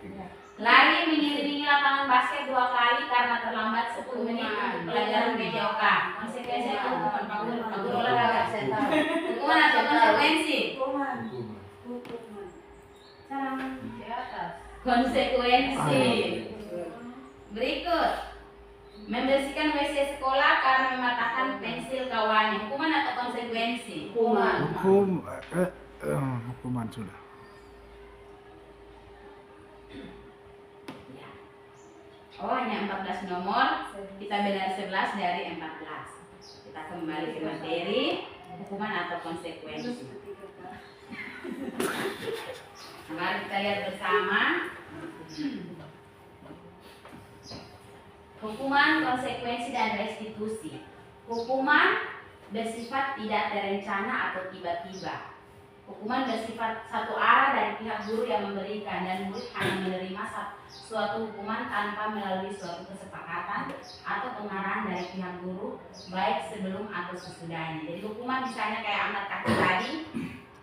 Lari mengelilingi lapangan basket 2 kali karena terlambat 10 menit untuk pelajaran PJOK. Konsekuensinya hukuman. Pak Guru olahraga. Hukuman atau konsekuensi? Konsekuensi. Berikut. Membersihkan WC sekolah karena mematahkan pensil kawannya. Hukuman atau konsekuensi? Hukuman sudah. Oh, hanya 14 nomor. Kita benar 11 dari 14. Kita kembali ke materi. Hukuman atau konsekuensi. Mari kita lihat bersama. Hukuman, konsekuensi, dan restitusi. Hukuman bersifat tidak terencana atau tiba-tiba. Hukuman bersifat satu arah dari pihak guru yang memberikan, dan murid hanya menerima suatu hukuman tanpa melalui suatu kesepakatan atau pengarahan dari pihak guru, baik sebelum atau sesudahnya. Jadi hukuman misalnya kayak angkat kaki tadi,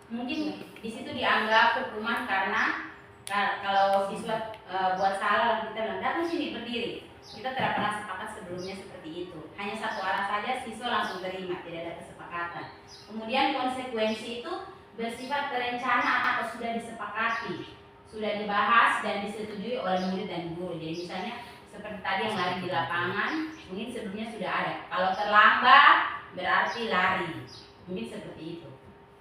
mungkin di situ dianggap hukuman karena kalau siswa buat salah lalu kita bilang datang sini berdiri. Kita tidak pernah sepakat sebelumnya seperti itu. Hanya satu arah saja, siswa langsung terima, tidak ada kesepakatan. Kemudian konsekuensi itu bersifat terencana atau sudah disepakati, sudah dibahas dan disetujui oleh murid dan guru. Jadi misalnya seperti tadi yang lari di lapangan, mungkin sebelumnya sudah ada. Kalau terlambat berarti lari, mungkin seperti itu.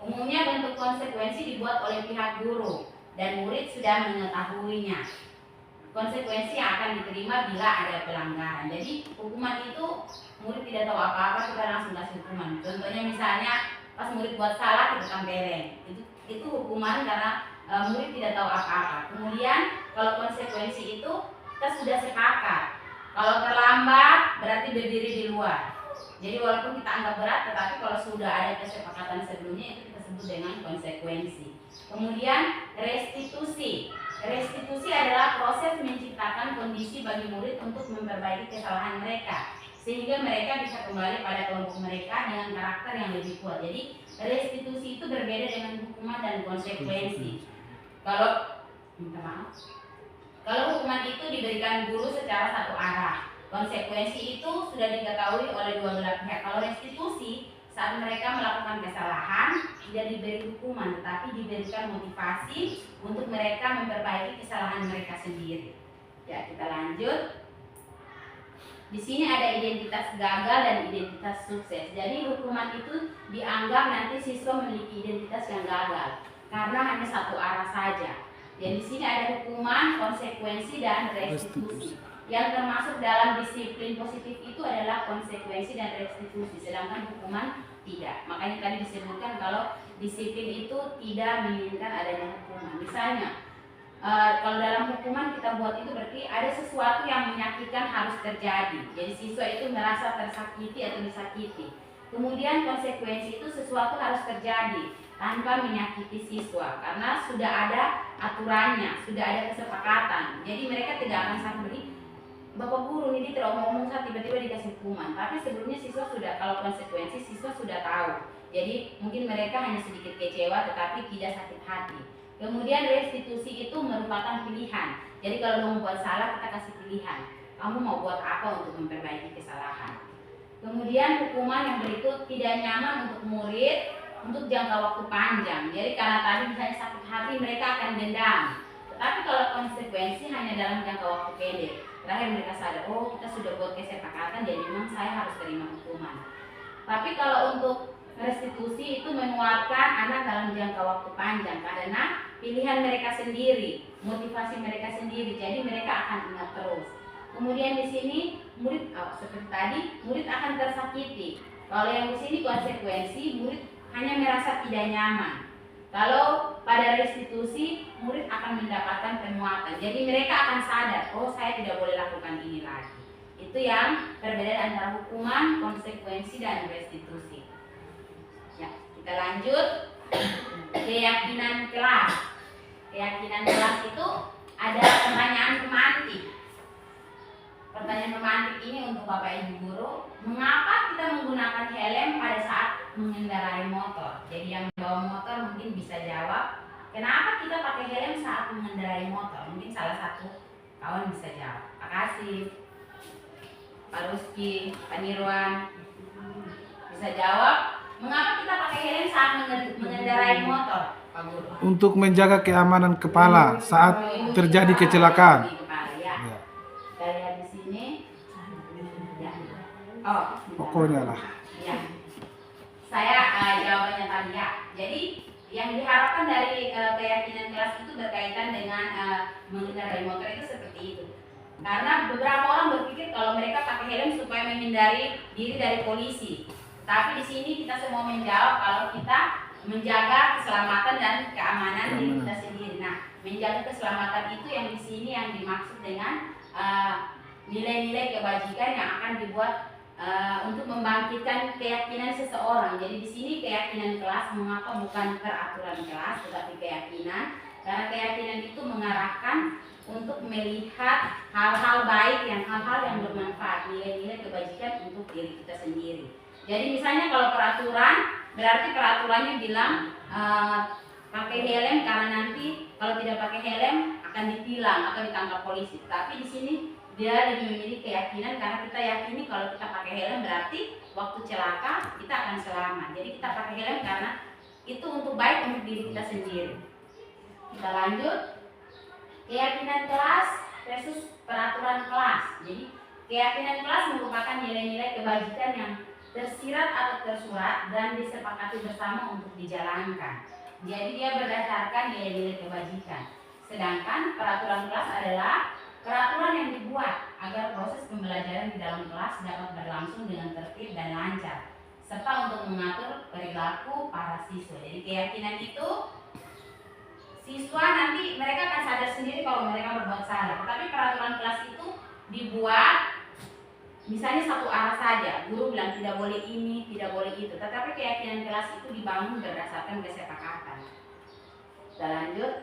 Umumnya bentuk konsekuensi dibuat oleh pihak guru dan murid sudah mengetahuinya. Konsekuensi yang akan diterima bila ada pelanggaran. Jadi hukuman itu murid tidak tahu apa-apa, kita langsung kasih hukuman. Contohnya misalnya pas murid buat salah kita tempeleng. Itu hukuman karena murid tidak tahu apa-apa. Kemudian kalau konsekuensi itu kita sudah sepakat. Kalau terlambat berarti berdiri di luar. Jadi walaupun kita anggap berat, tetapi kalau sudah ada kesepakatan sebelumnya itu kita sebut dengan konsekuensi. Kemudian restitusi. Restitusi adalah proses menciptakan kondisi bagi murid untuk memperbaiki kesalahan mereka, sehingga mereka bisa kembali pada kelompok mereka dengan karakter yang lebih kuat. Jadi restitusi itu berbeda dengan hukuman dan konsekuensi. Kalau hukuman itu diberikan guru secara satu arah, konsekuensi itu sudah diketahui oleh dua belah pihak. Kalau restitusi, saat mereka melakukan kesalahan tidak diberi hukuman, tetapi diberikan motivasi untuk mereka memperbaiki kesalahan mereka sendiri. Ya, kita lanjut. Di sini ada identitas gagal dan identitas sukses. Jadi hukuman itu dianggap nanti siswa memiliki identitas yang gagal karena hanya satu arah saja. Jadi di sini ada hukuman, konsekuensi, dan restitusi. Yang termasuk dalam disiplin positif itu adalah konsekuensi dan restitusi, sedangkan hukuman tidak. Makanya tadi disebutkan kalau disiplin itu tidak menginginkan adanya hukuman. Misalnya, kalau dalam hukuman kita buat itu berarti ada sesuatu yang menyakitkan harus terjadi. Jadi siswa itu merasa tersakiti atau disakiti. Kemudian konsekuensi itu sesuatu harus terjadi tanpa menyakiti siswa karena sudah ada aturannya, sudah ada kesepakatan. Jadi mereka tidak akan sampai beri Bapak guru ini tidak ngomong saat tiba-tiba dikasih hukuman, tapi sebelumnya siswa sudah, kalau konsekuensi siswa sudah tahu. Jadi mungkin mereka hanya sedikit kecewa tetapi tidak sakit hati. Kemudian restitusi itu merupakan pilihan. Jadi kalau mau buat salah kita kasih pilihan. Kamu mau buat apa untuk memperbaiki kesalahan. Kemudian hukuman yang berikut tidak nyaman untuk murid untuk jangka waktu panjang. Jadi karena tadi misalnya sakit hati mereka akan dendam. Tetapi kalau konsekuensi hanya dalam jangka waktu pendek. Terakhir mereka sadar, oh kita sudah buat kesepakatan jadi memang saya harus terima hukuman. Tapi kalau untuk restitusi itu menguatkan anak dalam jangka waktu panjang karena pilihan mereka sendiri, motivasi mereka sendiri, jadi mereka akan ingat terus. Kemudian di sini murid seperti tadi murid akan tersakiti. Kalau yang di sini konsekuensi murid hanya merasa tidak nyaman. Kalau pada restitusi murid akan mendapatkan penguatan. Jadi mereka akan sadar, oh saya tidak boleh lakukan ini lagi. Itu yang perbedaan antara hukuman, konsekuensi, dan restitusi. Ya, kita lanjut. Keyakinan kelas. Keyakinan kelas itu ada pertanyaan pemantik. Pertanyaan pemantik ini untuk Bapak Ibu guru, mengapa kita menggunakan helm pada saat mengendarai motor? Jadi yang bawa motor mungkin bisa jawab, kenapa kita pakai helm saat mengendarai motor? Mungkin salah satu kawan bisa jawab. Pak Kasih, Pak Ruski, Pak Nirwan bisa jawab. Mengapa kita pakai helm saat mengendarai motor, Pak Guru? Untuk menjaga keamanan kepala saat terjadi kecelakaan. Di kepala, ya. Ya, Kita lihat di sini. Ya. Oh, pokoknya lah. ya. Saya jawabannya tadi ya. Jadi yang diharapkan dari keyakinan kelas itu berkaitan dengan mengendarai motor itu seperti itu. Karena beberapa orang berpikir kalau mereka pakai helm supaya menghindari diri dari polisi. Tapi di sini kita semua menjawab kalau kita menjaga keselamatan dan keamanan diri kita sendiri. Nah, menjaga keselamatan itu yang di sini yang dimaksud dengan nilai-nilai kebajikan yang akan dibuat untuk membangkitkan keyakinan seseorang. Jadi di sini keyakinan kelas, mengapa bukan peraturan kelas tetapi keyakinan? Karena keyakinan itu mengarahkan untuk melihat hal-hal baik, hal-hal yang bermanfaat, nilai-nilai kebajikan untuk diri kita sendiri. Jadi misalnya kalau peraturan, berarti peraturannya bilang pakai helm karena nanti kalau tidak pakai helm akan ditilang atau ditangkap polisi. Tapi di sini dia lebih memilih keyakinan karena kita yakini kalau kita pakai helm berarti waktu celaka kita akan selamat. Jadi kita pakai helm karena itu untuk baik untuk diri kita sendiri. Kita lanjut. Keyakinan kelas versus peraturan kelas. Jadi keyakinan kelas merupakan nilai-nilai kebajikan yang tersirat atau tersurat dan disepakati bersama untuk dijalankan. Jadi dia berdasarkan nilai-nilai kebajikan. Sedangkan peraturan kelas adalah peraturan yang dibuat agar proses pembelajaran di dalam kelas dapat berlangsung dengan tertib dan lancar, serta untuk mengatur perilaku para siswa. Jadi keyakinan itu siswa nanti mereka akan sadar sendiri kalau mereka berbuat salah. Tetapi peraturan kelas itu dibuat misalnya satu arah saja. Guru bilang tidak boleh ini, tidak boleh itu. Tetapi keyakinan kelas itu dibangun berdasarkan kesepakatan. Kita lanjut.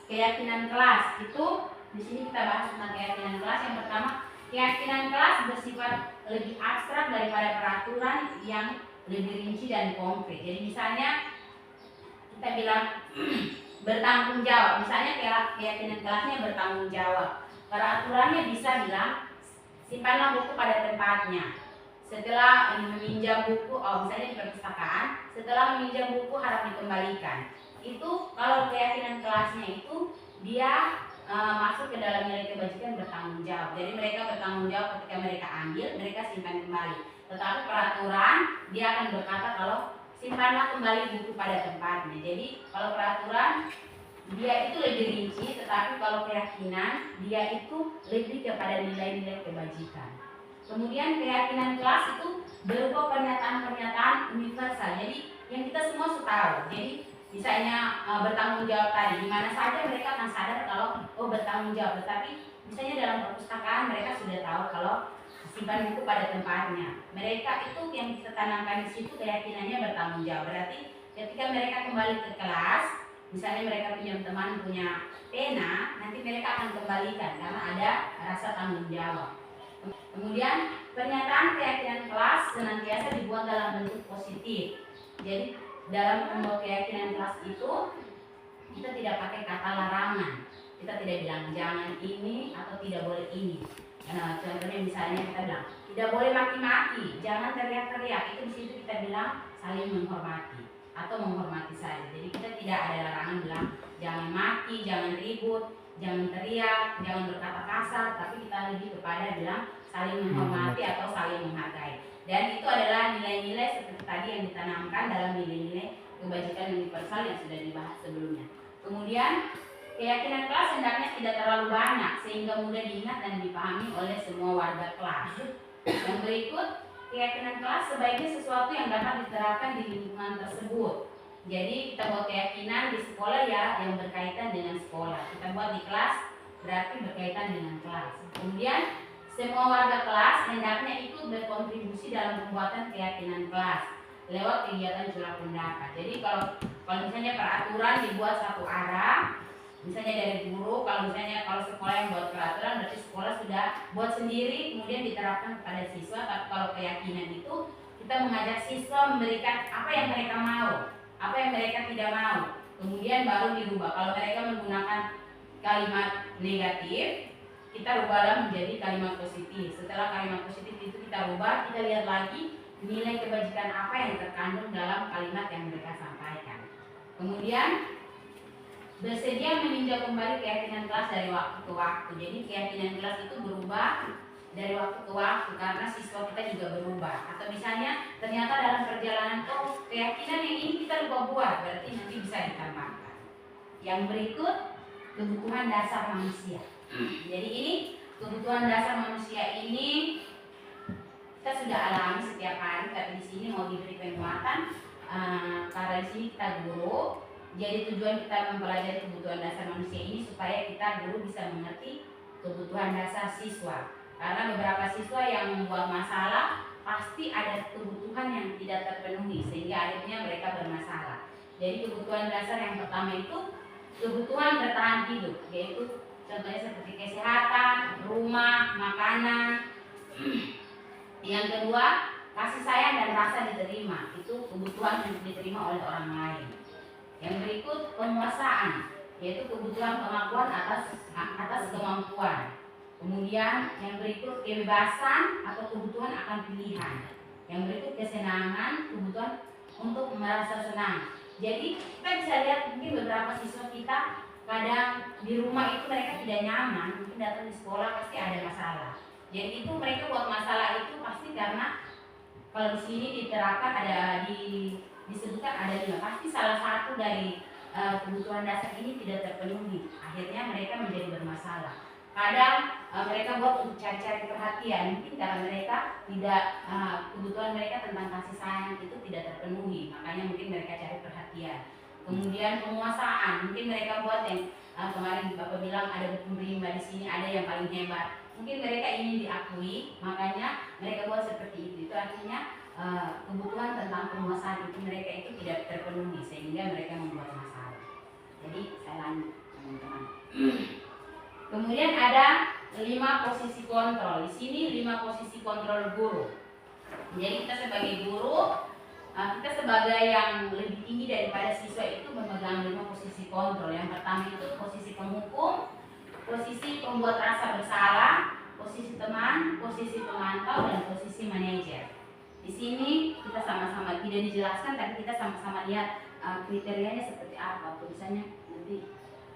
Keyakinan kelas itu di sini kita bahas tentang keyakinan kelas. Yang pertama, keyakinan kelas bersifat lebih abstrak daripada peraturan yang lebih rinci dan konkret. Jadi misalnya kita bilang bertanggung jawab. Misalnya keyakinan kelasnya bertanggung jawab. Peraturannya bisa bilang simpanlah buku pada tempatnya. Setelah meminjam buku, misalnya di perpustakaan, setelah meminjam buku harap dikembalikan. Itu kalau keyakinan kelasnya itu dia masuk ke dalam nilai kebajikan bertanggung jawab. Jadi mereka bertanggung jawab ketika mereka ambil, mereka simpan kembali. Tetapi peraturan dia akan berkata kalau simpanlah kembali buku pada tempatnya. Jadi kalau peraturan dia itu lebih rinci, tetapi kalau keyakinan dia itu lebih kepada nilai-nilai kebajikan. Kemudian keyakinan kelas itu berupa pernyataan-pernyataan universal. Jadi yang kita semua sudah tahu. Jadi misalnya bertanggung jawab tadi, di mana saja mereka akan sadar kalau bertanggung jawab. Tetapi misalnya dalam perpustakaan mereka sudah tahu kalau simpan buku pada tempatnya. Mereka itu yang kita tanamkan di situ keyakinannya bertanggung jawab. Berarti ketika mereka kembali ke kelas, misalnya mereka punya teman punya pena, nanti mereka akan kembalikan karena ada rasa tanggung jawab. Kemudian pernyataan keyakinan kelas senantiasa dibuat dalam bentuk positif. Jadi dalam membuat keyakinan kelas itu kita tidak pakai kata larangan. Kita tidak bilang jangan ini atau tidak boleh ini. Nah, contohnya misalnya kita bilang tidak boleh maki-maki, jangan teriak-teriak. Itu di situ kita bilang saling menghormati atau menghormati saja. Jadi kita tidak ada larangan bilang jangan maki, jangan ribut, jangan teriak, jangan berkata kasar, tapi kita lebih kepada bilang saling menghormati atau saling menghargai. Dan itu adalah nilai-nilai seperti tadi yang ditanamkan dalam nilai-nilai kebajikan universal yang sudah dibahas sebelumnya. Kemudian keyakinan kelas hendaknya tidak terlalu banyak sehingga mudah diingat dan dipahami oleh semua warga kelas. Yang berikut, keyakinan kelas sebaiknya sesuatu yang dapat diterapkan di lingkungan tersebut. Jadi kita buat keyakinan di sekolah ya yang berkaitan dengan sekolah. Kita buat di kelas berarti berkaitan dengan kelas. Kemudian semua warga kelas hendaknya ikut berkontribusi dalam pembuatan keyakinan kelas lewat kegiatan curah pendapat. Jadi kalau misalnya peraturan dibuat satu arah, misalnya dari guru, kalau sekolah yang buat peraturan berarti sekolah sudah buat sendiri kemudian diterapkan kepada siswa. Tapi kalau keyakinan itu kita mengajak siswa memberikan apa yang mereka mau, apa yang mereka tidak mau. kemudian baru dirubah. Kalau mereka menggunakan kalimat negatif, kita rubahlah menjadi kalimat positif. Setelah kalimat positif itu kita rubah, kita lihat lagi nilai kebajikan apa yang terkandung dalam kalimat yang mereka sampaikan. Kemudian bersedia meninjau kembali keyakinan kelas dari waktu ke waktu. Jadi keyakinan kelas itu berubah dari waktu ke waktu karena siswa kita juga berubah. Atau misalnya ternyata dalam perjalanan keyakinan yang ini kita lupa buat, berarti nanti bisa ditambahkan. Yang berikut kebutuhan dasar manusia. Jadi ini kebutuhan dasar manusia ini kita sudah alami setiap hari, tapi di sini mau diberi penguatan karena di sini kita guru. Jadi tujuan kita mempelajari kebutuhan dasar manusia ini supaya kita guru bisa mengerti kebutuhan dasar siswa. Karena beberapa siswa yang membuat masalah pasti ada kebutuhan yang tidak terpenuhi sehingga akhirnya mereka bermasalah. Jadi kebutuhan dasar yang pertama itu kebutuhan bertahan hidup, yaitu contohnya seperti kesehatan, rumah, makanan. Yang kedua, kasih sayang dan rasa diterima, itu kebutuhan yang diterima oleh orang lain. Yang berikut penguasaan, yaitu kebutuhan pengakuan atas kemampuan. Kemudian yang berikut kebebasan atau kebutuhan akan pilihan. Yang berikut kesenangan, kebutuhan untuk merasa senang. Jadi kita bisa lihat mungkin beberapa siswa kita kadang di rumah itu mereka tidak nyaman, mungkin datang di sekolah pasti ada masalah. Jadi itu mereka buat masalah itu pasti karena kalau di sini diterapkan disebutkan ada 5, pasti salah satu dari kebutuhan dasar ini tidak terpenuhi. Akhirnya mereka menjadi bermasalah. Kadang mereka buat untuk cari-cari perhatian, mungkin karena mereka tidak kebutuhan mereka tentang kasih sayang itu tidak terpenuhi, makanya mungkin mereka cari perhatian. Kemudian penguasaan, mungkin mereka buat yang kemarin Bapak bilang ada hukum rimba di sini, ada yang paling hebat. Mungkin mereka ingin diakui, makanya mereka buat seperti itu. Itu artinya kebutuhan tentang penguasaan itu mereka itu tidak terpenuhi sehingga mereka membuat masalah. Jadi saya lanjut teman-teman. Kemudian ada 5 posisi kontrol. Di sini 5 posisi kontrol guru. Jadi kita sebagai guru, kita sebagai yang lebih tinggi daripada siswa itu memegang 5 posisi kontrol. Yang pertama itu posisi penghukum, posisi pembuat rasa bersalah, posisi teman, posisi pemantau, dan posisi manajer. Di sini kita sama-sama tidak dijelaskan, tapi kita sama-sama lihat kriterianya seperti apa. Tulisannya nanti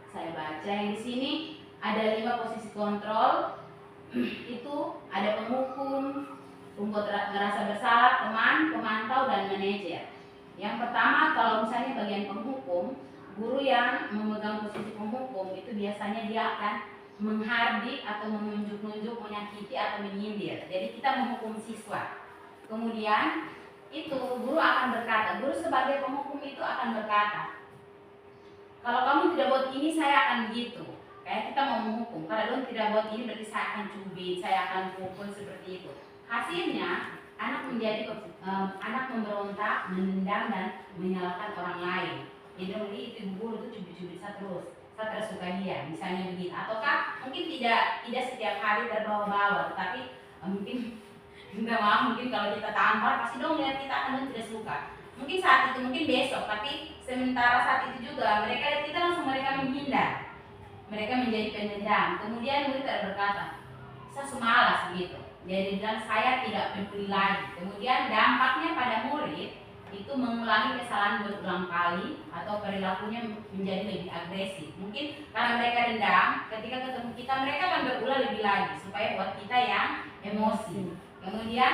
saya baca. Yang di sini ada 5 posisi kontrol, itu ada penghukum, pembuat merasa bersalah, teman, pemantau, dan manajer. Yang pertama, kalau misalnya bagian penghukum, guru yang memegang posisi penghukum itu biasanya dia akan menghardik atau menunjuk-nunjuk, menyakiti atau menyindir. Jadi kita menghukum siswa. Kemudian itu guru akan berkata, guru sebagai penghukum itu akan berkata, kalau kamu tidak buat ini saya akan begitu. Kayak kita mau menghukum, kalau kamu tidak buat ini berarti saya akan cubit, saya akan pukul, seperti itu. Hasilnya anak memberontak, menendam, dan menyalahkan orang lain. Jadi itu guru itu cubit-cubit saya tersuka dia, misalnya begitu. Ataukah mungkin tidak setiap hari terbawa-bawa, tapi mungkin minta maaf, mungkin kalau kita tampar pasti dong lihat kita akan tidak suka. Mungkin saat itu, mungkin besok, tapi sementara saat itu juga mereka lihat kita langsung mereka menghindar. Mereka menjadi pendendam. Kemudian murid berkata, saya semalas gitu. Jadi bilang saya tidak peduli lagi. Kemudian dampaknya pada murid itu mengulangi kesalahan berulang kali atau perilakunya menjadi lebih agresif. Mungkin karena mereka dendam, ketika ketemu kita mereka akan berulang lebih lagi supaya buat kita yang emosi. Kemudian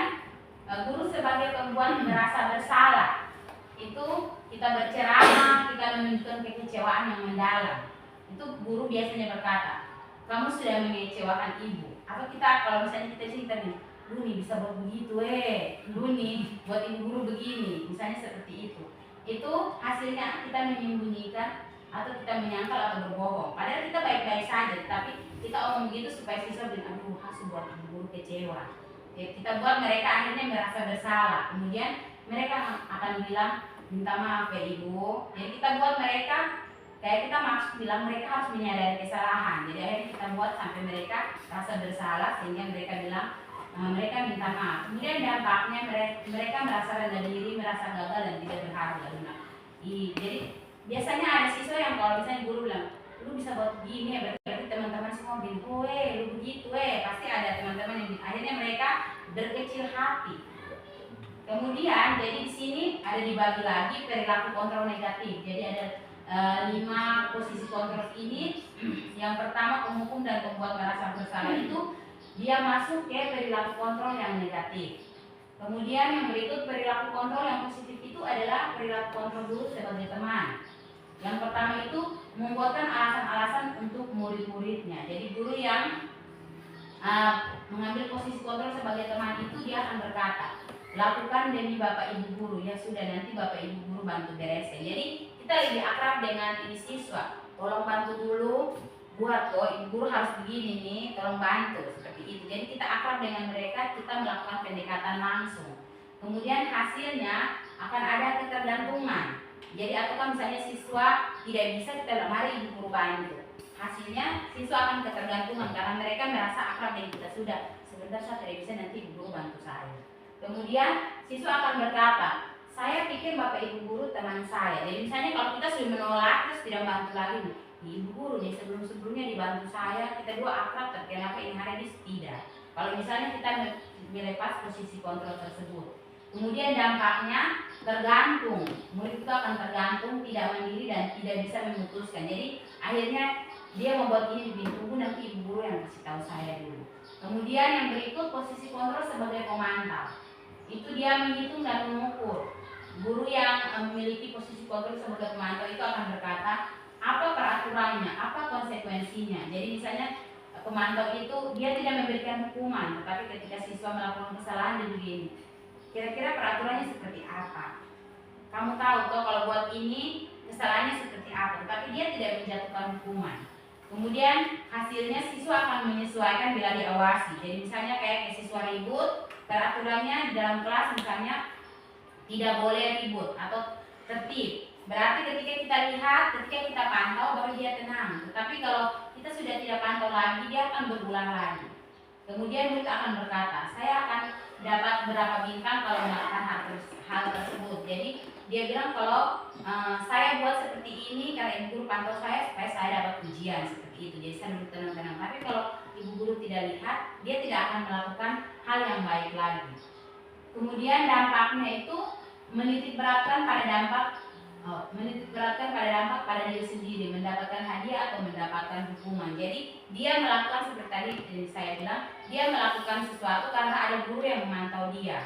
guru sebagai pembuat merasa bersalah, itu kita berceramah, kita menunjukkan kekecewaan yang mendalam. Itu guru biasanya berkata, kamu sudah mengecewakan ibu. Atau kita kalau misalnya kita cerita nih, lu nih bisa buat begitu, lu nih buat ibu guru begini, misalnya seperti itu. Itu hasilnya kita menyembunyikan atau kita menyangkal atau berbohong. Padahal kita baik-baik saja, tapi kita omong begitu supaya siswa bilang, aduh hasil buat ibu guru kecewa. Ya, kita buat mereka akhirnya merasa bersalah. Kemudian mereka akan bilang, minta maaf ya ibu. Jadi kita buat mereka kayak kita maksud bilang mereka harus menyadari kesalahan. Jadi akhirnya kita buat sampai mereka rasa bersalah sehingga mereka bilang mereka minta maaf. Kemudian dampaknya mereka merasa rendah diri, merasa gagal dan tidak berharga. Jadi biasanya ada siswa yang kalau misalnya guru bilang, lu bisa buat begini ya, berarti teman-teman semua bilang, oh lu begitu pasti ada teman-teman yang akhirnya mereka berkecil hati. Kemudian jadi di sini ada dibagi lagi perilaku kontrol negatif. Jadi ada 5 posisi kontrol ini. Yang pertama, penghukum dan pembuat merasa bersalah itu dia masuk ke perilaku kontrol yang negatif. Kemudian yang berikut perilaku kontrol yang positif itu adalah perilaku kontrol guru sebagai teman. Yang pertama itu membuatkan alasan-alasan untuk murid-muridnya. Jadi guru yang mengambil posisi kontrol sebagai teman itu dia akan berkata, lakukan demi bapak ibu guru, ya sudah nanti bapak ibu guru bantu beresin. Jadi kita lebih akrab dengan ini siswa, tolong bantu dulu, buat ibu guru harus begini nih, tolong bantu, seperti itu. Jadi kita akrab dengan mereka, kita melakukan pendekatan langsung. Kemudian hasilnya akan ada ketergantungan. Jadi ataukah misalnya siswa tidak bisa, kita mari ibu guru bantu. Hasilnya siswa akan ketergantungan karena mereka merasa akrab dengan kita, sudah sebentar saya tidak bisa, nanti ibu guru bantu saya. Kemudian siswa akan berkata, saya pikir bapak ibu guru teman saya. Jadi misalnya kalau kita sudah menolak terus tidak bantu lagi, ibu guru nih sebelum-sebelumnya dibantu saya, kita dua akrab, tapi kenapa ini hari ini tidak. Kalau misalnya kita melepas posisi kontrol tersebut. Kemudian dampaknya tergantung, murid itu akan tergantung, tidak mandiri dan tidak bisa memutuskan. Jadi akhirnya dia membuat ini, tunggu nanti ibu guru yang kasih tahu saya dulu. Kemudian yang berikut posisi kontrol sebagai pemantau. Itu dia menghitung dan mengukur. Guru yang memiliki posisi kontrol sebagai pemantau itu akan berkata, apa peraturannya, apa konsekuensinya. Jadi misalnya pemantau itu dia tidak memberikan hukuman, tetapi ketika siswa melakukan kesalahan dia begini, kira-kira peraturannya seperti apa? Kamu tahu toh kalau buat ini kesalahannya seperti apa, tetapi dia tidak menjatuhkan hukuman. Kemudian hasilnya siswa akan menyesuaikan bila diawasi. Jadi misalnya kayak siswa ribut, peraturannya di dalam kelas misalnya tidak boleh ribut atau tertib. Berarti ketika kita lihat, ketika kita pantau baru dia tenang. Tetapi kalau kita sudah tidak pantau lagi, dia akan berulang lagi. Kemudian murid akan berkata, saya akan dapat berapa bintang kalau melakukan hal tersebut. Jadi dia bilang kalau saya buat seperti ini karena ibu guru pantau saya supaya saya dapat ujian, seperti itu. Jadi saya duduk tenang-tenang. Tapi kalau ibu guru tidak lihat, dia tidak akan melakukan hal yang baik lagi. Kemudian dampaknya itu menitik beratkan pada dampak pada diri sendiri, mendapatkan hadiah atau mendapatkan hukuman. Jadi dia melakukan seperti tadi saya bilang, dia melakukan sesuatu karena ada guru yang memantau dia.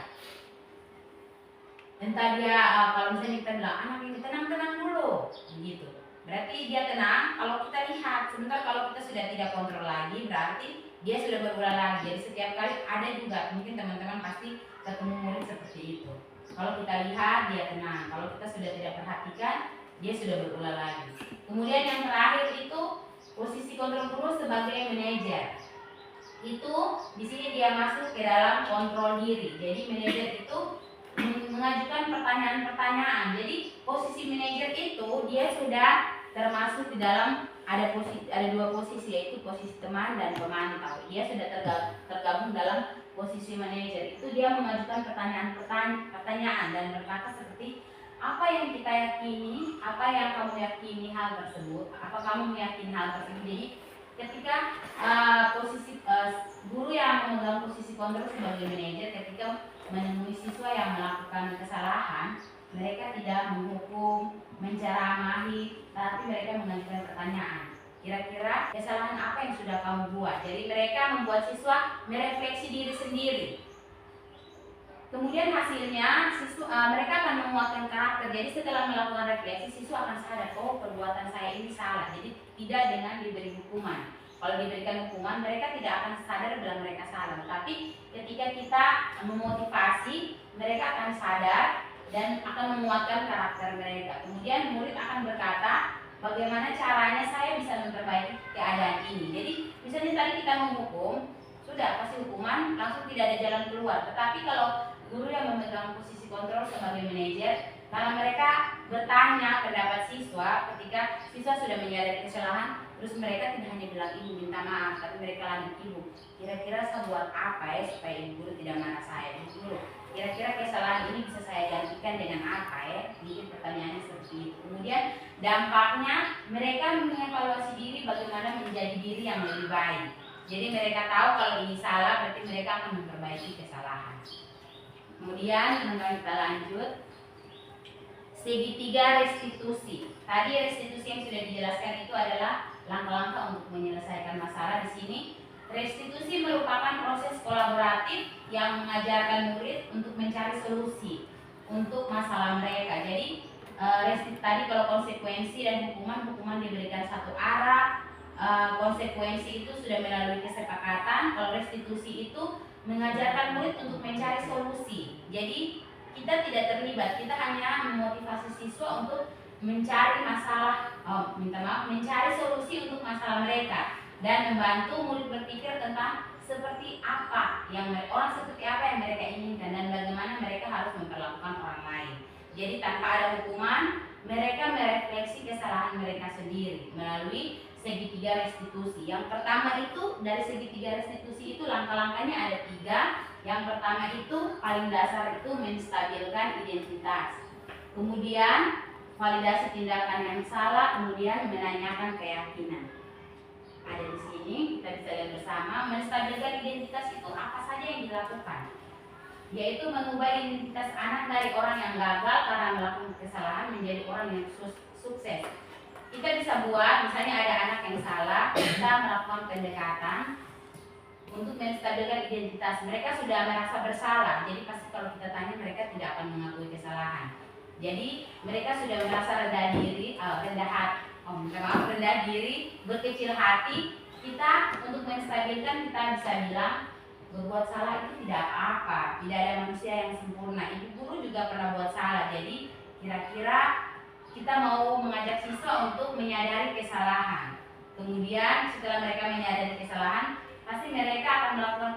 Entah dia kalau misalnya kita bilang anak ini tenang-tenang dulu, begitu. Berarti dia tenang. Kalau kita lihat, sebentar kalau kita sudah tidak kontrol lagi, berarti dia sudah berulang lagi. Jadi setiap kali ada juga, mungkin teman-teman pasti ketemu murid seperti itu. Kalau kita lihat dia tenang, kalau kita sudah tidak perhatikan dia sudah berulang lagi. Kemudian yang terakhir itu posisi kontrol guru sebagai manajer. Itu di sini dia masuk ke dalam kontrol diri. Jadi manajer itu mengajukan pertanyaan-pertanyaan. Jadi posisi manajer itu dia sudah termasuk di dalam ada dua posisi, yaitu posisi teman dan pemantau. Dia sudah tergabung dalam posisi manajer. Itu dia mengajukan pertanyaan dan berkata seperti apa yang kita yakini, apa yang kamu yakini hal tersebut, apa kamu meyakini hal tersebut. Jadi ketika guru yang memegang posisi kontrol sebagai manajer, ketika menemui siswa yang melakukan kesalahan, mereka tidak menghukum, menceramahi, tapi mereka mengajukan pertanyaan. Kira-kira kesalahan apa yang sudah kamu buat? Jadi mereka membuat siswa merefleksi diri sendiri. Kemudian hasilnya mereka akan menguatkan karakter. Jadi setelah melakukan refleksi, siswa akan sadar, oh perbuatan saya ini salah. Jadi tidak dengan diberi hukuman. Kalau diberikan hukuman, mereka tidak akan sadar bila mereka salah. Tapi ketika kita memotivasi, mereka akan sadar dan akan menguatkan karakter mereka. Kemudian murid akan berkata, bagaimana caranya saya bisa memperbaiki keadaan ini. Jadi misalnya tadi kita menghukum, sudah pasti hukuman, langsung tidak ada jalan keluar. Tetapi kalau guru yang memegang posisi kontrol sebagai manajer, karena mereka bertanya pendapat siswa, ketika siswa sudah menyadari kesalahan, terus mereka tidak hanya bilang ibu minta maaf, tapi mereka lanjut, ibu kira-kira saya buat apa ya supaya ibu guru tidak marah saya. Ibu guru, kira-kira kesalahan ini bisa saya gantikan dengan apa ya? mungkin pertanyaannya seperti itu. Kemudian dampaknya mereka mengevaluasi diri bagaimana menjadi diri yang lebih baik. Jadi mereka tahu kalau ini salah, berarti mereka akan memperbaiki kesalahan. Kemudian kita lanjut. Segitiga restitusi. Tadi restitusi yang sudah dijelaskan itu adalah langkah-langkah untuk menyelesaikan masalah. Di sini restitusi merupakan proses kolaboratif yang mengajarkan murid untuk mencari solusi untuk masalah mereka. Jadi tadi kalau konsekuensi dan hukuman diberikan satu arah, konsekuensi itu sudah melalui kesepakatan. Kalau restitusi itu mengajarkan murid untuk mencari solusi. Jadi kita tidak terlibat, kita hanya memotivasi siswa untuk mencari mencari solusi untuk masalah mereka dan membantu murid berpikir tentang seperti apa yang mereka inginkan dan bagaimana mereka harus memperlakukan orang lain. Jadi tanpa ada hukuman, mereka merefleksi kesalahan mereka sendiri melalui segitiga restitusi. Yang pertama itu dari segitiga restitusi itu langkah-langkahnya ada 3. Yang pertama itu paling dasar itu menstabilkan identitas. Kemudian validasi tindakan yang salah, kemudian menanyakan keyakinan. Ada di sini kita bisa lihat bersama. Menstabilkan identitas itu apa saja yang dilakukan, yaitu mengubah identitas anak dari orang yang gagal karena melakukan kesalahan menjadi orang yang sukses. Kita bisa buat, misalnya ada anak yang salah, kita melakukan pendekatan untuk menstabilkan identitas. Mereka sudah merasa bersalah, jadi pasti kalau kita tanya mereka tidak akan mengakui kesalahan. Jadi mereka sudah merasa rendah diri, berkecil hati. Kita untuk menstabilkan, kita bisa bilang berbuat salah itu tidak apa-apa, tidak ada manusia yang sempurna. Ibu guru juga pernah buat salah, jadi kira-kira kita mau mengajak siswa untuk menyadari kesalahan. Kemudian setelah mereka menyadari kesalahan, pasti mereka akan melakukan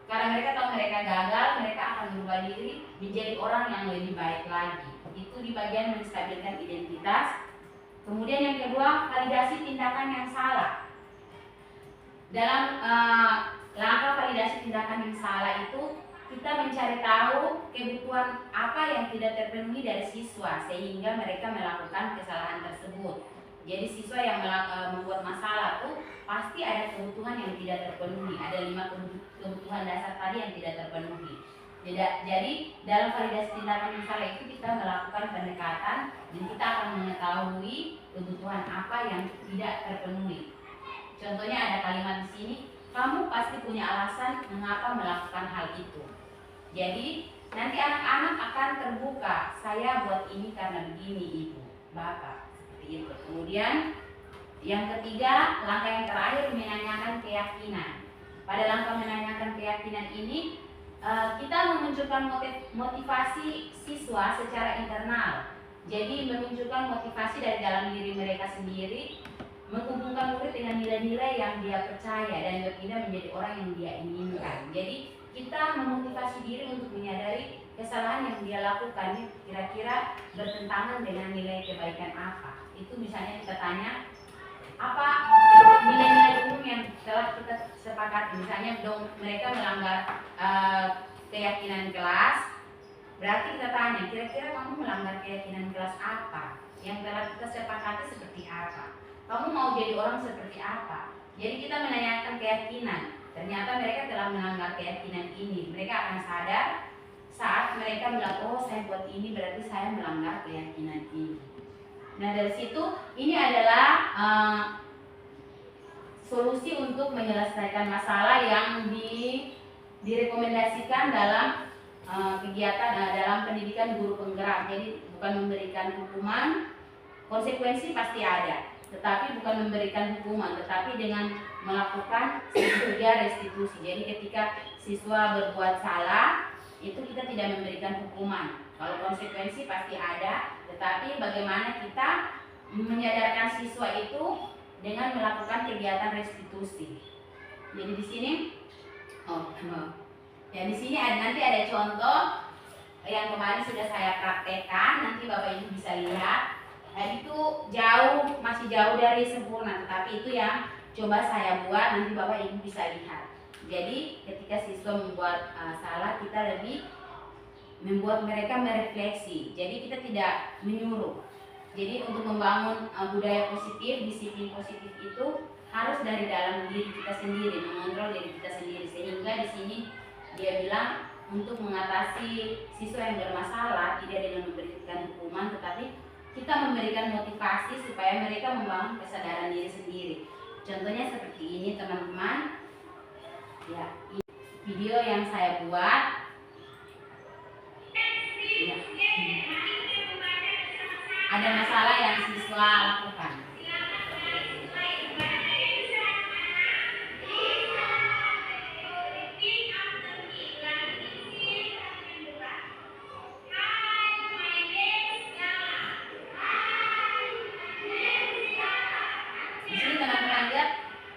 karena mereka tahu mereka gagal, mereka akan berubah diri menjadi orang yang lebih baik lagi. Itu di bagian menstabilkan identitas. Kemudian yang kedua, validasi tindakan yang salah. Dalam langkah validasi tindakan yang salah itu, kita mencari tahu kebutuhan apa yang tidak terpenuhi dari siswa sehingga mereka melakukan kesalahan tersebut. Jadi siswa yang membuat masalah tuh pasti ada kebutuhan yang tidak terpenuhi. Ada 5 kebutuhan dasar tadi yang tidak terpenuhi. Jadi dalam validasi tindakan yang salah itu kita melakukan pendekatan dan kita akan mengetahui kebutuhan apa yang tidak terpenuhi. Contohnya ada kalimat di sini, kamu pasti punya alasan mengapa melakukan hal itu. Jadi nanti anak-anak akan terbuka, saya buat ini karena begini ibu, bapak, seperti itu. Kemudian yang ketiga, langkah yang terakhir menanyakan keyakinan. Pada langkah menanyakan keyakinan ini, kita memunculkan motivasi siswa secara internal. Jadi memunculkan motivasi dari dalam diri mereka sendiri, menghubungkan murid dengan nilai-nilai yang dia percaya dan berpindah menjadi orang yang dia inginkan. Jadi kita memotivasi diri untuk menyadari kesalahan yang dia lakukan kira-kira bertentangan dengan nilai kebaikan apa. Itu misalnya kita tanya, apa nilai-nilai umum yang telah kita sepakati. Misalnya mereka melanggar keyakinan kelas, berarti kita tanya, kira-kira kamu melanggar keyakinan kelas apa? Yang telah kita sepakati seperti apa? Kamu mau jadi orang seperti apa? Jadi kita menanyakan keyakinan. Ternyata mereka telah melanggar keyakinan ini. Mereka akan sadar saat mereka bilang, oh saya buat ini berarti saya melanggar keyakinan ini. Nah dari situ ini adalah solusi untuk menyelesaikan masalah yang direkomendasikan dalam kegiatan dalam pendidikan guru penggerak. Jadi bukan memberikan hukuman, konsekuensi pasti ada, tetapi bukan memberikan hukuman, tetapi dengan melakukan segitiga restitusi. Jadi ketika siswa berbuat salah, itu kita tidak memberikan hukuman. Kalau konsekuensi pasti ada, tetapi bagaimana kita menyadarkan siswa itu dengan melakukan kegiatan restitusi. Jadi di sini, di sini nanti ada contoh yang kemarin sudah saya praktekkan. Nanti Bapak Ibu bisa lihat. Nah, itu masih jauh dari sempurna, tetapi itu yang coba saya buat, nanti Bapak Ibu bisa lihat. Jadi ketika siswa membuat salah, kita lebih membuat mereka merefleksi. Jadi kita tidak menyuruh. Jadi untuk membangun budaya positif, disiplin positif itu harus dari dalam diri kita sendiri, mengontrol diri kita sendiri. Sehingga di sini dia bilang untuk mengatasi siswa yang bermasalah tidak dengan memberikan hukuman, tetapi kita memberikan motivasi supaya mereka membangun kesadaran diri sendiri. Contohnya seperti ini teman-teman. Ya, video yang saya buat. Ya. Ada masalah yang siswa lakukan. Di sini teman-teman lihat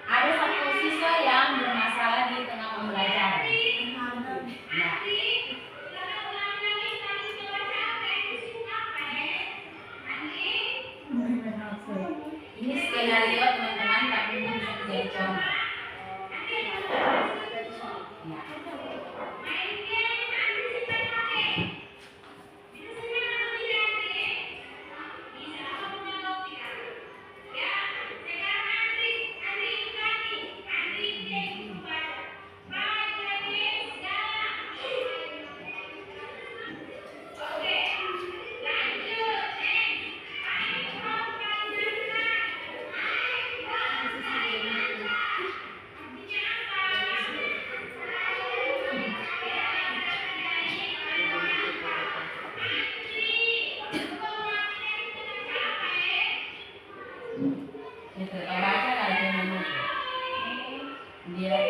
ada satu siswa yang bermasalah di tengah pembelajaran. Nah, ini skenario teman-teman, tapi ini bisa menjadi contoh. Ya. Gitu, kalau baca kalau dia menurut dia ya.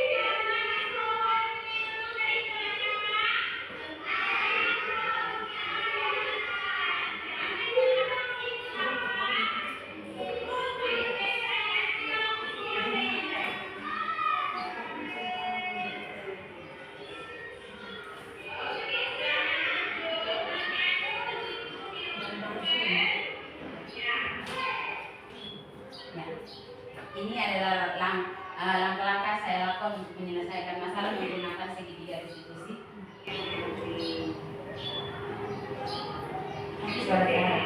Ini adalah langkah-langkah saya lakukan untuk menyelesaikan masalah menggunakan segitiga restitusi. Nanti suara saya.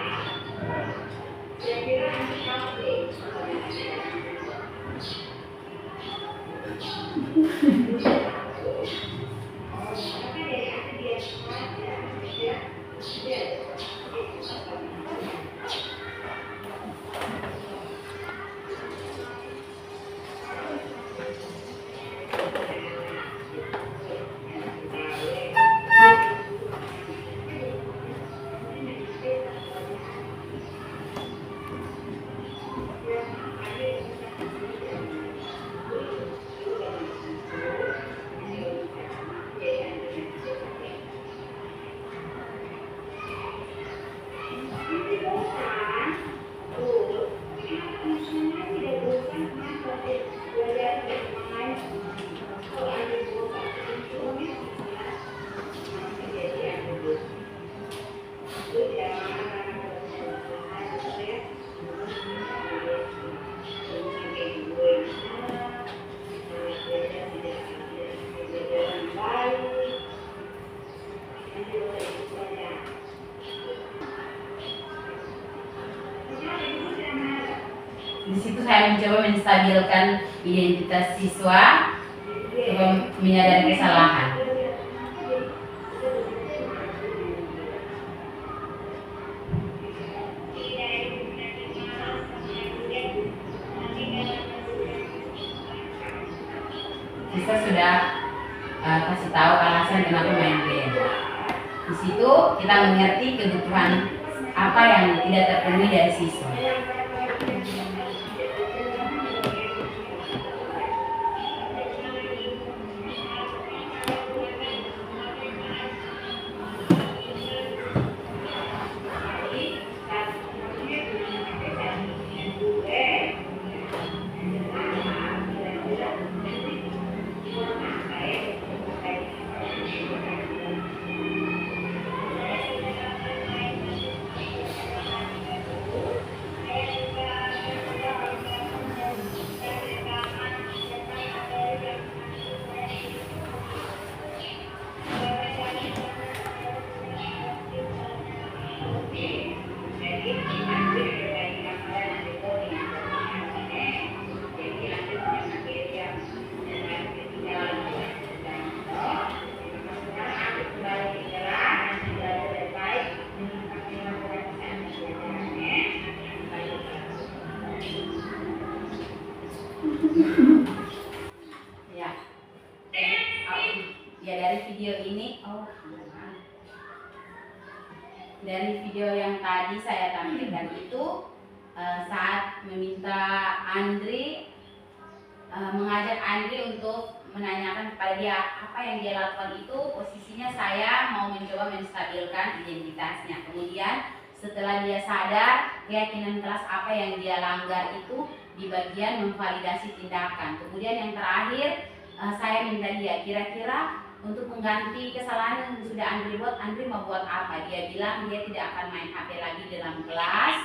Di situ saya mencoba menstabilkan identitas siswa, coba menyadari kesalahan. Siswa sudah kasih tahu alasan kenapa main game. Di situ kita mengerti kebutuhan apa yang tidak terpenuhi dari siswa. dari video yang tadi saya tampilkan itu saat meminta Andri, mengajak Andri untuk menanyakan kepada dia apa yang dia lakukan itu, posisinya saya mau mencoba menstabilkan identitasnya. Kemudian setelah dia sadar keyakinan kelas apa yang dia langgar itu di bagian memvalidasi tindakan. Kemudian yang terakhir saya minta dia kira-kira untuk mengganti kesalahan yang sudah Andri buat, Andri mau buat apa? Dia bilang dia tidak akan main HP lagi dalam kelas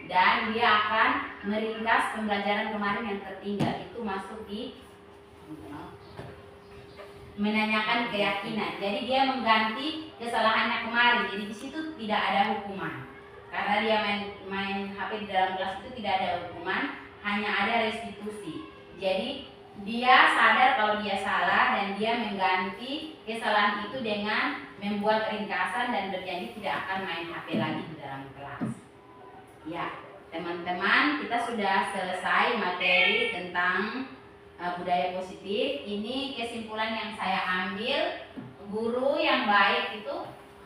dan dia akan meringkas pembelajaran kemarin yang tertinggal. Itu masuk di menanyakan keyakinan. Jadi dia mengganti kesalahannya kemarin. Jadi di situ tidak ada hukuman. Karena dia main HP di dalam kelas itu tidak ada hukuman, hanya ada restitusi. Jadi dia sadar kalau dia salah dan dia mengganti kesalahan itu dengan membuat ringkasan dan berjanji tidak akan main HP lagi di dalam kelas. Ya, teman-teman, kita sudah selesai materi tentang budaya positif. Ini kesimpulan yang saya ambil. Guru yang baik itu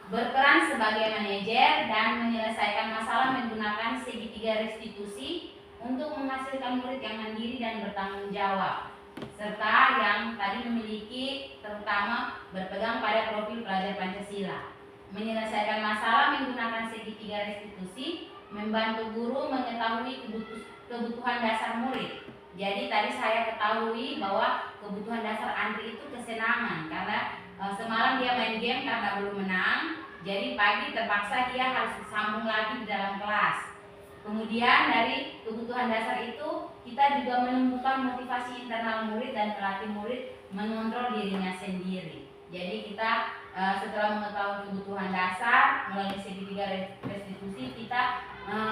berperan sebagai manajer dan menyelesaikan masalah menggunakan segitiga restitusi untuk menghasilkan murid yang mandiri dan bertanggung jawab, serta yang tadi memiliki terutama berpegang pada profil pelajar Pancasila. Menyelesaikan masalah menggunakan segitiga restitusi membantu guru mengetahui kebutuhan dasar murid. Jadi tadi saya ketahui bahwa kebutuhan dasar Andri itu kesenangan, karena semalam dia main game karena belum menang. Jadi pagi terpaksa dia harus sambung lagi di dalam kelas. Kemudian dari kebutuhan dasar itu kita juga menemukan motivasi internal murid dan pelatih murid mengontrol dirinya sendiri. Jadi kita setelah mengetahui kebutuhan dasar melalui segitiga restitusi, kita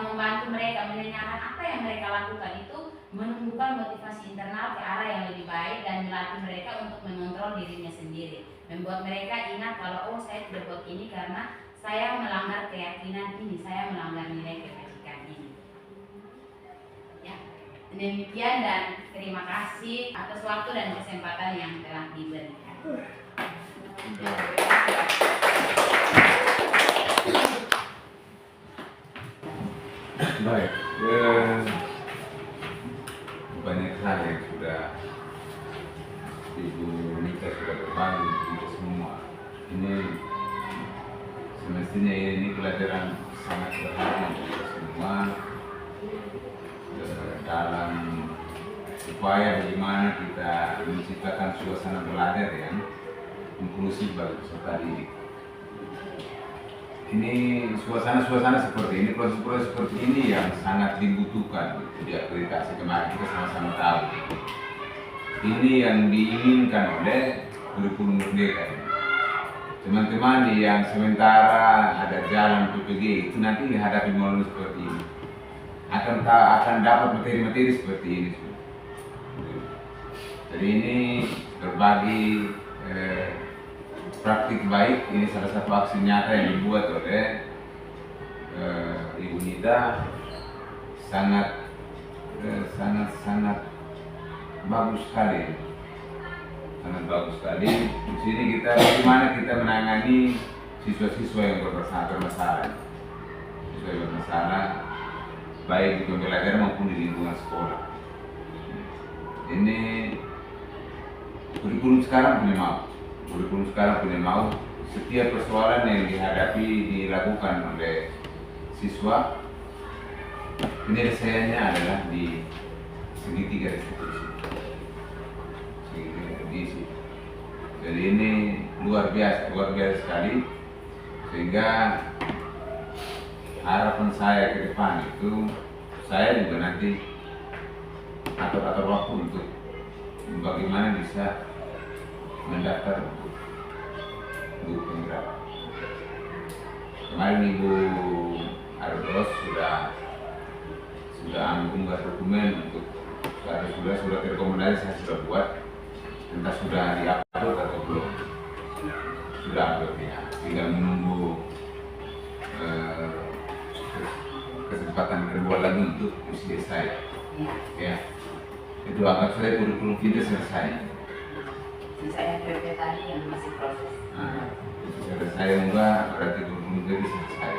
membantu mereka menanyakan apa yang mereka lakukan itu menumbuhkan motivasi internal ke arah yang lebih baik dan melatih mereka untuk mengontrol dirinya sendiri, membuat mereka ingat kalau oh saya tidak buat ini karena saya melanggar keyakinan ini, saya melanggar nilai kebajikan ini. Ya, demikian dan terima kasih atas waktu dan kesempatan yang telah diberikan. Baik, banyak hal yang sudah Ibu Nika sudah berbagi untuk kita semua. Ini semestinya ini pelajaran sangat berharga untuk kita semua dalam supaya bagaimana kita menciptakan suasana belajar yang inklusif bagi peserta didik. Ini suasana-suasana seperti ini, proses-proses seperti ini yang sangat dibutuhkan di akreditasi kemarin kita sama-sama tahu. Ini yang diinginkan oleh kurikulum merdeka ini. Teman-teman yang sementara ada jalan PPG itu nanti dihadapi melalui seperti ini. Akan dapat materi-materi seperti ini. Jadi ini berbagi praktik baik, ini salah satu aksi nyata yang dibuat oleh Ibu Nida, sangat bagus sekali, sangat bagus sekali. Di sini kita bagaimana kita menangani siswa-siswa yang bermasalah, siswa yang bermasalah baik di pembelajaran maupun di lingkungan sekolah. Ini kurikulum sekarang punya mau setiap persoalan yang dihadapi dilakukan oleh siswa, penyelesaiannya adalah di segitiga restitusi. Jadi ini luar biasa sekali, sehingga harapan saya ke depan itu saya juga nanti atur waktu untuk bagaimana bisa mendaftar untuk guru penggerak. Kemarin Ibu Ardos sudah mengunggah dokumen untuk surat rekomendasi saya sudah buat, entah sudah diupload atau belum. Sudah upload ya, tinggal menunggu kesempatan kedua lagi untuk selesai. Ya, itu anggap saya kurikulum kita selesai. Saya PP tadi yang masih proses. Nah, selesai enggak berarti kurikulum kita selesai.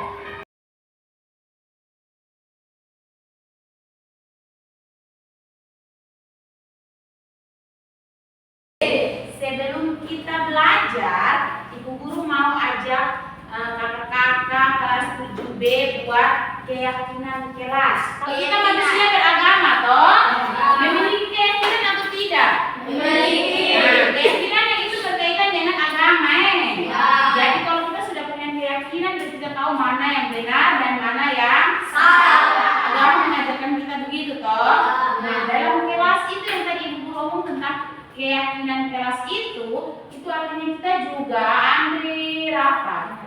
kita belajar, ibu guru mau ajak kakak-kakak kelas 7B buat keyakinan kelas. Kita manusia beragama toh, memiliki keyakinan atau tidak? Memiliki. Nah, keyakinan yang itu berkaitan dengan agama. Jadi kalau kita sudah punya keyakinan, kita tahu mana yang benar dan mana yang salah. Agama mengajarkan kita begitu toh. Nah, dalam kelas itu yang tadi ibu guru ngomong tentang keyakinan kelas itu artinya kita juga Andri Rafa.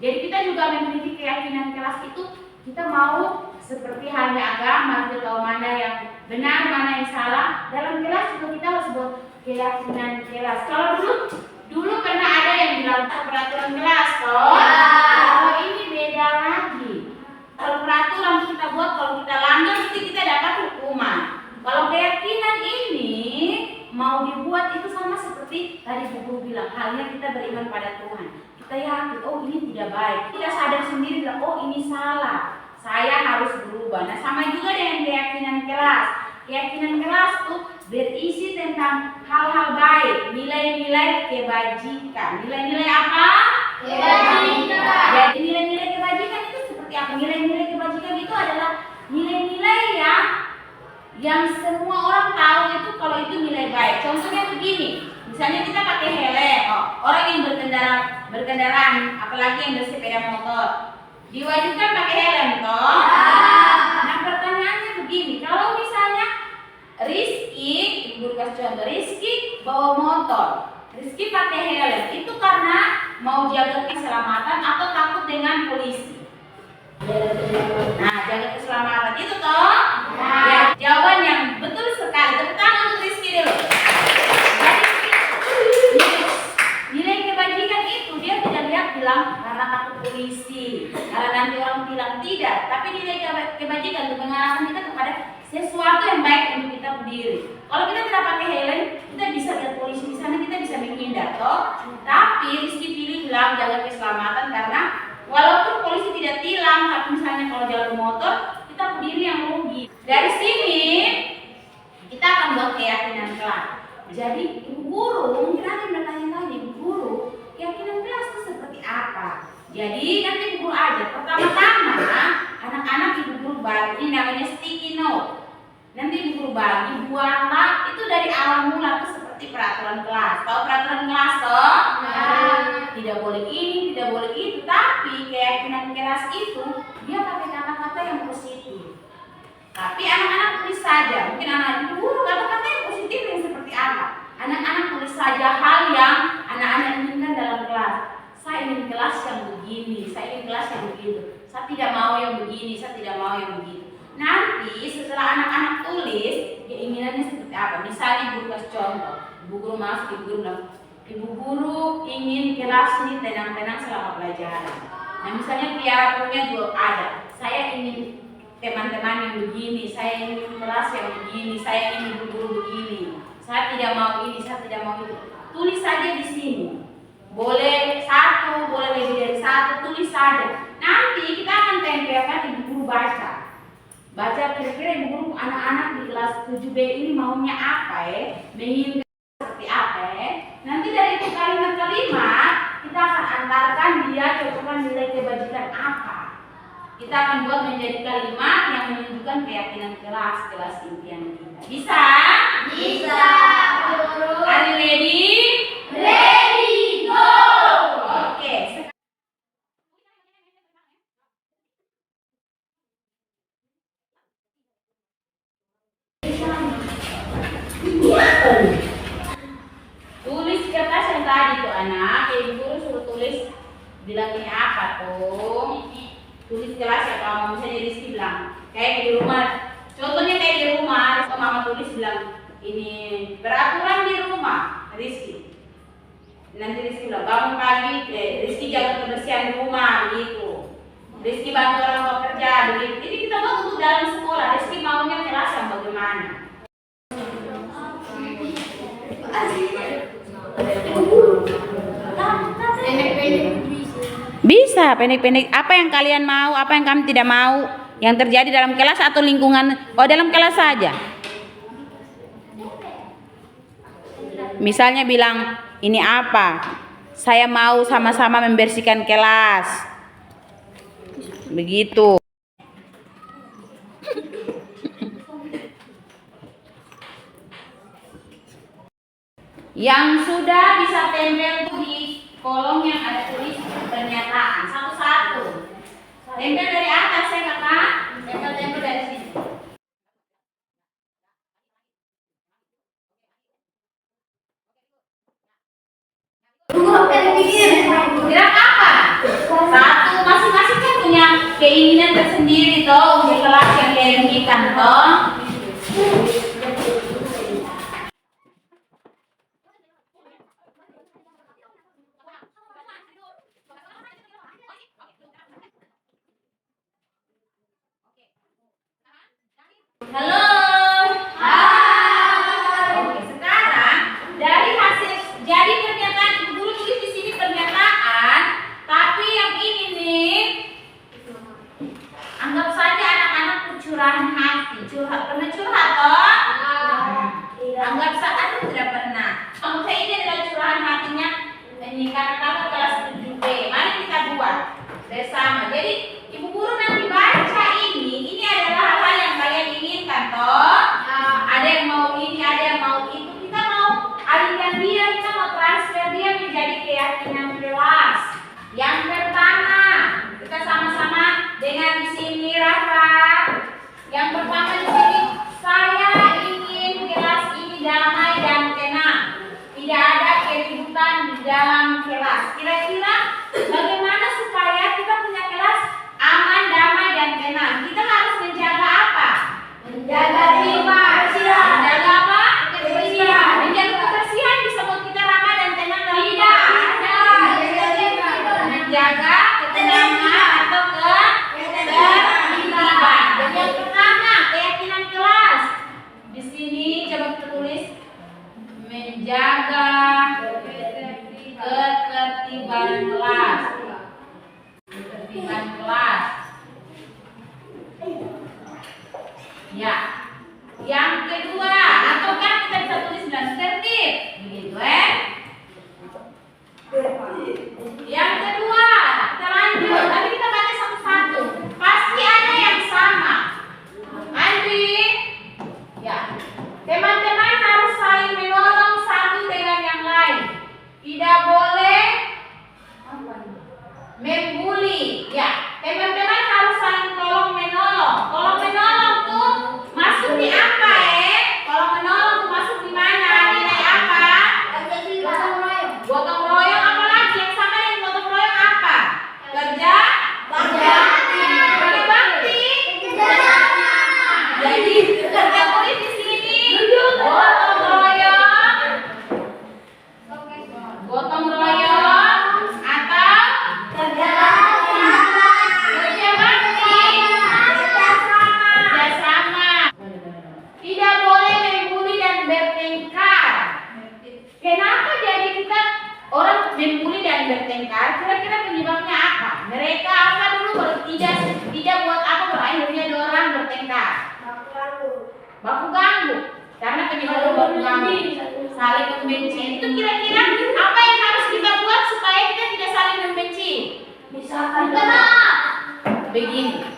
Jadi kita juga memiliki keyakinan kelas itu, kita mau seperti halnya agama, kita tahu mana yang benar, mana yang salah. Dalam kelas juga kita harus buat keyakinan kelas. Kalau dulu pernah ada yang bilang peraturan kelas toh. Kalau ini beda lagi. Kalau peraturan kita buat, kalau kita langgar mesti kita dapat hukuman. Kalau keyakinan ini mau dibuat itu sama seperti tadi Bu Guru bilang, halnya kita beriman pada Tuhan. Kita yakin, oh ini tidak baik. Kita sadar sendiri bilang, oh ini salah. Saya harus berubah. Nah sama juga dengan keyakinan kelas. Keyakinan kelas tuh berisi tentang hal-hal baik, nilai-nilai kebajikan. Nilai-nilai apa? Kebajikan. Jadi nilai-nilai kebajikan itu seperti apa? Nilai-nilai kebajikan itu adalah nilai-nilai yang semua orang tahu itu kalau itu nilai baik. Contohnya begini, misalnya kita pakai helm, orang yang berkendaraan, apalagi yang bersepeda motor, diwajibkan pakai helm toh. Nah pertanyaannya begini, kalau misalnya Rizky, ibu kasih contoh, Rizky bawa motor, Rizky pakai helm, itu karena mau jaga keselamatan atau takut dengan polisi? Nah, jaga keselamatan itu toh. Ya, jawaban yang betul sekali. Tepuk tangan untuk Rizky dulu. Jadi nilai kebajikan itu dia tidak lihat bilang karena takut polisi, karena nanti orang bilang tidak. Tapi nilai kebajikan untuk mengarahkan kita kepada sesuatu yang baik untuk kita berdiri. Kalau kita tidak pakai helm, kita bisa lihat polisi di sana, kita bisa menghindar toh. Tapi Rizky pilih bilang jaga keselamatan karena walaupun polisi tidak tilang, tapi misalnya kalau jalur motor, kita berdiri yang rugi. Dari sini, kita akan buat keyakinan kelas. Jadi, ibu guru, mungkin ada yang bertanya-tanya, ibu guru, keyakinan kelas itu seperti apa? Jadi, nanti ibu guru aja. Pertama-tama, anak-anak ibu guru bagi, ini namanya sticky note. Nanti ibu guru bagi, buatlah, itu dari awal mula, itu seperti peraturan kelas. Tahu peraturan kelas toh? Tidak boleh ini, tidak boleh itu, tapi keyakinan kelas itu dia pakai kata-kata yang positif. Tapi anak-anak tulis saja, mungkin anak-anak guru kata-kata yang positif yang seperti apa? Anak-anak tulis saja hal yang anak-anak inginkan dalam kelas. Saya ingin kelas yang begini, saya ingin kelas yang begitu. Saya tidak mau yang begini, saya tidak mau yang begitu. Nanti setelah anak-anak tulis keinginannya seperti apa? Misalnya guru kasih contoh, ibu guru masuk, ibu guru bilang, ibu guru ingin kelas ini tenang-tenang selama pelajaran. Nah misalnya piaraannya juga ada. Saya ingin teman-teman yang begini, saya ingin kelas yang begini, saya ingin ibu guru begini. Saya tidak mau ini, saya tidak mau itu. Tulis saja di sini. Boleh satu, boleh lebih dari satu, tulis saja. Nanti kita akan tempelkan ibu guru baca. Baca kira-kira ibu guru anak-anak di kelas 7B ini maunya apa menginginkan seperti apa Nanti dari itu kalimat-kalimat kita akan antarkan dia cocokkan nilai kebajikan apa. Kita akan buat menjadi kalimat yang menunjukkan keyakinan kelas impian kita. Bisa? Bisa. Are you ready? Ready, go! Oke. Tulis kertas yang tadi tuh anak, ibu guru suruh tulis bilang ini apa tuh? Tulis kelas ya kalau misalnya Rizky bilang kayak di rumah, contohnya kayak di rumah, kalau mama tulis bilang ini peraturan di rumah Rizky. Nanti Rizky bilang bangun pagi, Rizky jaga kebersihan rumah begitu. Rizky bantu orang tua kerja begitu. Jadi kita buat untuk dalam sekolah. Rizky maunya kelas yang bagaimana? Bisa pendek-pendek. Apa yang kalian mau, apa yang kami tidak mau, yang terjadi dalam kelas atau lingkungan? Oh, dalam kelas saja. Misalnya bilang ini apa? Saya mau sama-sama membersihkan kelas. Begitu. Yang sudah bisa tempel di kolom yang ada tulis pernyataan satu-satu. Tempel dari atas ya kakak. Tempel dari sini. Gerak apa? Satu, masing-masing kan punya keinginan tersendiri toh untuk kelas yang dia inginkan toh. Halo. Oke, sekarang dari hasil jadi pernyataan Ibu Guru tulis di sini pernyataan, tapi yang ini nih anggap saja anak-anak curahan hati. Pernah curhat toh? Anggap saja tidak pernah. Anggap saya ini adalah curahan hatinya ini kakak kelas 7B. Mari kita buat bersama. Jadi Ibu Guru nanti baca ini adalah hal yang kalian inginkan toh. Ada yang mau ini, ada yang mau itu. Kita mau alihkan dia, kita mau transfer dia menjadi keyakinan kelas. Yang pertama, kita sama-sama dengan di sini Rafa. Yang pertama di sini, saya ingin kelas ini damai dan tenang. Tidak ada keributan di dalam kelas. Kira-kira bagaimana supaya kita punya kelas aman, damai dan tenang? Kita harus menjaga apa? Menjaga kebersihan. Menjaga apa? Kebersihan. Menjaga kebersihan bisa buat kita ramah dan tenang dalam kelas. Menjaga ketenangan atau ketertiban. Dan yang pertama, keyakinan kelas. Di sini coba kita tulis menjaga ketertiban kelas. Ketertiban kelas. Ya. Yang kedua, atau kan kita bisa tulis bilang tertib. Begitu Yang kedua, kita lanjut. Nanti kita baca satu-satu. Pasti ada yang sama. Andri. Ya. Teman-teman harus saling menolong satu dengan yang lain. Tidak boleh membuli. Ya, teman-teman harus saling tolong menolong. Tolong menolong tuh masuk di apa Tolong menolong tuh masuk di mana? Nilai apa? Gotong royong. Apa lagi yang sama dengan gotong royong apa? Kerja bakti. Jadi kerja tulis di sini. Gotong royong. Gotong royong atau kerja bakti. Kerjasama. Tidak boleh membuli dan bertengkar. Kenapa jadi kita orang membuli dan bertengkar? Kira-kira penyebabnya apa? Mereka apa dulu baru tidak buat apa berakhirnya dua orang bertengkar? Baku ganggu. Karena penyebab baku ganggu saling membenci. Itu kira-kira apa yang harus kita buat supaya kita tidak saling membenci? Misalkan begini.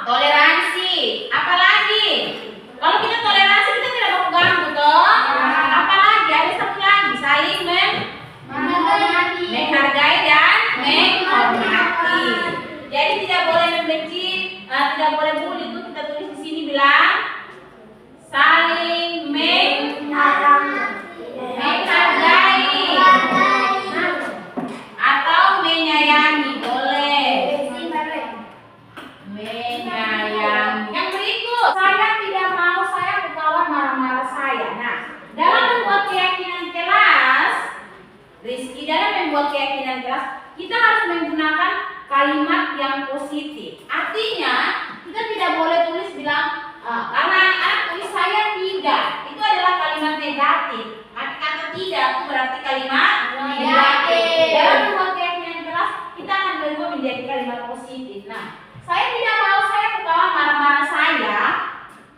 Toleransi. Apalagi kalau kita toleransi kita tidak baku ganggu toh. Apalagi ada satu lagi saling menghargai dan menghormati. Jadi tidak boleh membenci, tidak boleh bully. Itu kita tulis di sini bilang saling menghargai atau menyayangi. Boleh menyayangi. Yang berikut, saya tidak mau saya kawan marah-marah saya. Nah, dalam membuat keyakinan kelas, Rizky, dalam membuat keyakinan kelas, kita harus menggunakan kalimat yang positif. Artinya, kita tidak boleh tulis bilang karena anak tulis saya tidak. Itu adalah kalimat negatif. Kata tidak itu berarti kalimat negatif. Dalam membuat keyakinan kelas, kita akan berubah menjadi kalimat positif. Nah, saya tidak mau saya ketawa marah-marah saya.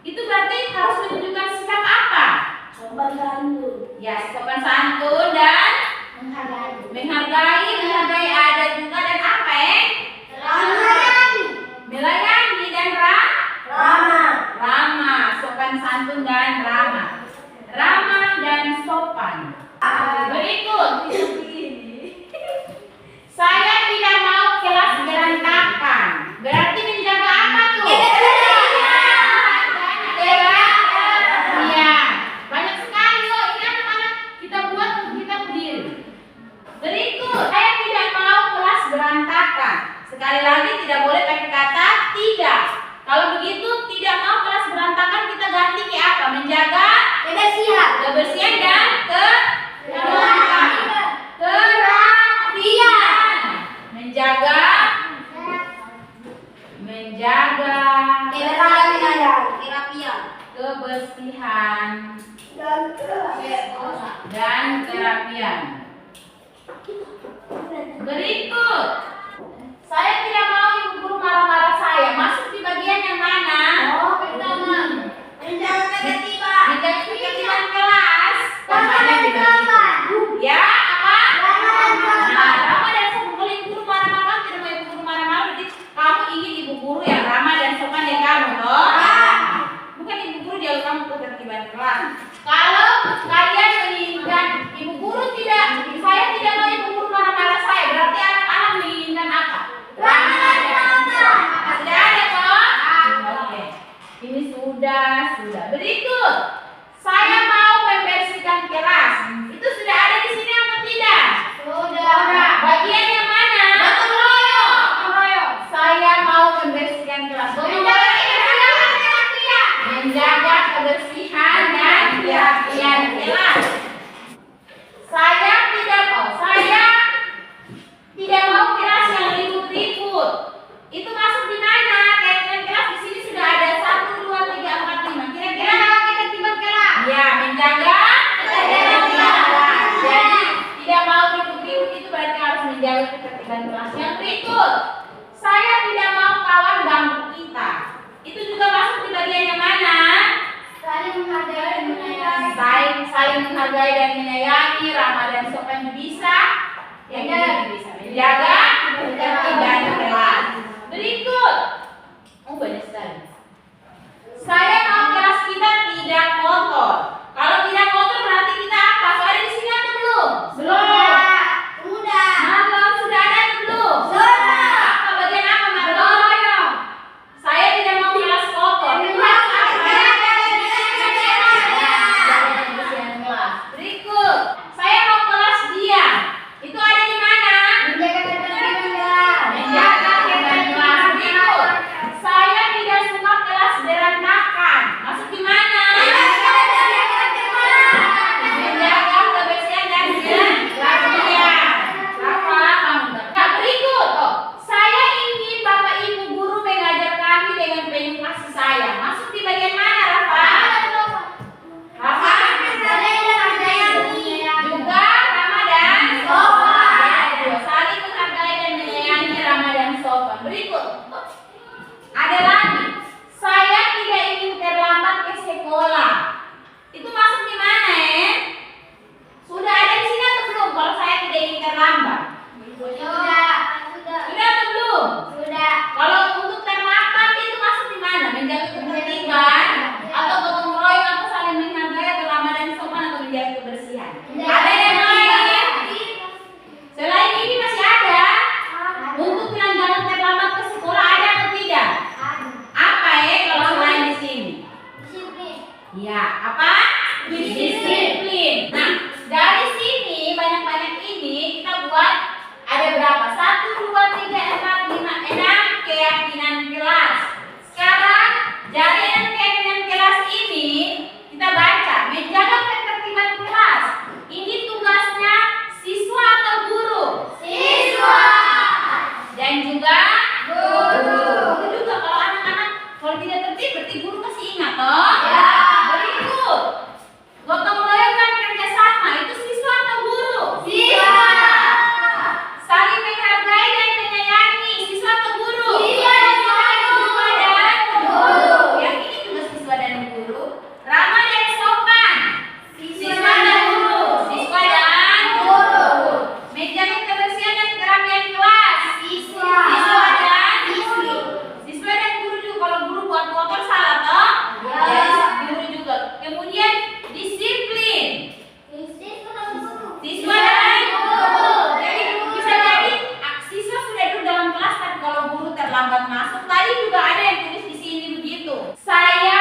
Itu berarti harus menunjukkan sikap apa? Ya, sopan santun dan menghargai ada juga dan apa melayani dan ramah, sopan santun dan ramah dan sopan. Berikut, saya tidak mau kelas berantakan. Berarti menjaga apa tuh? Iya, banyak sekali loh. Ini anak-anak kita buat untuk kita berdiri. Berikut, saya tidak mau kelas berantakan. Sekali lagi tidak boleh pakai kata tidak. Kalau begitu tidak mau kelas berantakan kita ganti ke apa? Menjaga kebersihan dan kerapian. Kebersihan dan kerapian. Berikut, saya tidak mau ibu guru marah-marah saya. Masuk di bagian yang mana? Menjaga ketertiban kelas. Ya, apa? Nah, ramah dan sopan. Kalau ibu guru marah-marah, tidak mau ibu guru marah-marah, berarti kamu ingin ibu guru yang ramah dan sopan yang kamu, toh? Bukan ibu guru jauh kamu ketertiban kelas. Kalau kalian menginginkan ibu guru tidak, saya tidak mau ibu guru marah-marah saya, berarti anak-anak menginginkan apa? Ramah dan sopan. Sudah ada, toh? Oke. Ini sudah. Berikut, saya mau membersihkan kelas. Itu sudah ada di sini apa tidak? Sudah. Bagian yang mana? Gotong royong. Saya mau membersihkan kelas. Menjaga kebersihan dan kerapian kelas. Saya tidak mau kelas yang ribut-ribut. Itu masuk di mana? Kaitan kelas di sini sudah ada 1, 2, 3, 4, 5. Kira-kira ketertiban kelas. Ya, menjaga ketertiban kelas. Jadi tidak mau ribut-ribut itu berarti harus menjaga ketertiban kelas. Yang berikut, saya tidak mau kawan ganggu kita. Itu juga masuk di bagian yang mana? Saling menghargai dan menyayangi, ramah dan sopan bisa. Yang ini bisa menjaga ketertiban kelas. Berikut, banyak sekali. Saya mau kelas kita tidak kotor. Kalau tidak kotor berarti kita apa? Soalnya di sini atau belum? Sudah. Marlon sudah ada atau belum? Sudah. Apa bagian apa Marlon? Saya tidak mau kelas kotor. Berikut, saya mau kelas diam. Itu ada di mana? Menjaga ketertiban kelas. Berikut, saya tidak suka kelas berantakan. Masuk di mana? Menjaga kebersihan dan kerapian. Nah, berikut, saya ingin Bapak Ibu guru mengajar kami dengan penuh kasih sayang. Masuk di bagian mana, Rafa? Juga ramah dan sopan. Saling menghargai dan menyayangi, ramah dan sopan. Berikut, ada lagi. Saya tidak ingin terlambat ke sekolah. Itu masuk di mana, Sudah ada di sini atau belum? Kalau saya tidak ingin terlambat. Sudah atau belum? Sudah. Kalau untuk terlambat itu masuk di mana? Menjaga ketertiban atau gotong royong atau saling menghargai atau ramah dan sopan atau menjaga kebersihan? Ada yang lain? Selain ini masih ada? Untuk jangan terlambat ke sekolah ada atau tidak? Apa kalau selain di sini? Ya, apa? Disiplin. Nah, dari sini banyak-banyak ini kita buat ada berapa? 1, 2, 3, 4, 5, 6 keyakinan kelas. Sekarang dari 6 keyakinan kelas ini kita baca menjaga ketertiban kelas. Ini tugasnya siswa atau guru? Siswa. Dan juga guru. Itu juga kalau anak-anak kalau tidak tertib berarti guru masih ingat toh? Ya. Berikut, gotong royong dan kerjasama itu siswa atau guru? Siswa. Saling menghargai dan menyayangi siswa atau guru? Siswa dan guru. Yang ini juga siswa dan guru. Ramah dan sopan terlambat masuk. Tadi juga ada yang tulis di sini begitu. Saya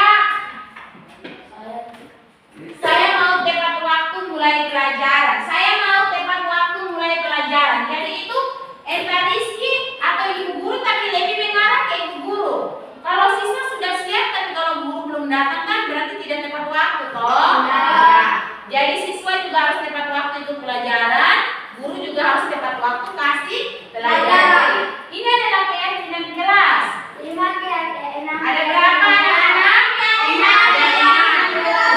mau tepat waktu mulai pelajaran. Saya mau tepat waktu mulai pelajaran. Jadi itu Enta Rizky atau ibu guru, tapi lebih mengarah ke ibu guru. Kalau siswa sudah siap, tapi kalau guru belum datang kan berarti tidak tepat waktu, toh? Ya. Jadi siswa juga harus tepat waktu ikut pelajaran, guru juga harus tepat waktu kasih pelajaran. Ini adalah keyakinan kelas. Ada berapa anak-anak? Ada 6.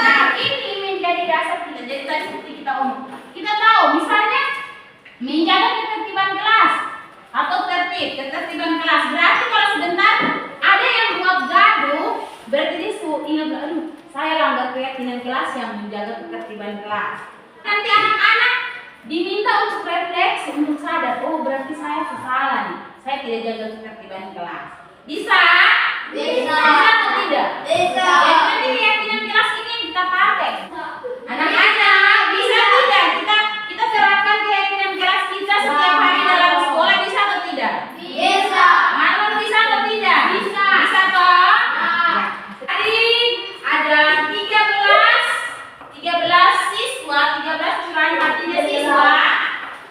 Nah, ini menjadi dasar kita. Jadi tadi seperti kita omong. Kita tahu, misalnya menjaga ketertiban kelas atau ketertiban kelas. Berarti kalau sebentar ada yang buat gaduh, berarti dia ingat, aduh, saya langgar keyakinan kelas yang menjaga ketertiban kelas. Nanti anak-anak diminta untuk refleksi, untuk sadar, oh berarti saya salah nih, saya tidak jaga ketertiban kelas. Bisa? Bisa atau tidak? Bisa. Jadi nanti keyakinan kelas ini yang kita pakai. Anak-anak, bisa tidak kita terapkan keyakinan kelas kita setiap hari dalam sekolah, bisa atau tidak? Bisa. Marlon bisa atau tidak? Bisa. Bisa toh? Ya. Tadi ada 13 siswa, 13 curahan hatinya siswa.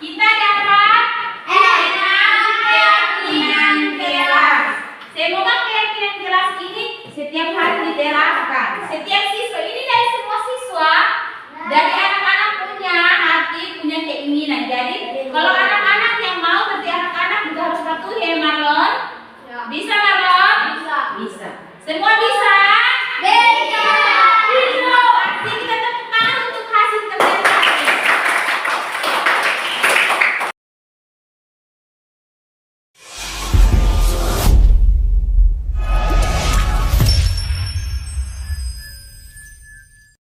Kita dapat 6 keyakinan kelas. Semoga keyakinan kelas ini setiap hari diterapkan. Setiap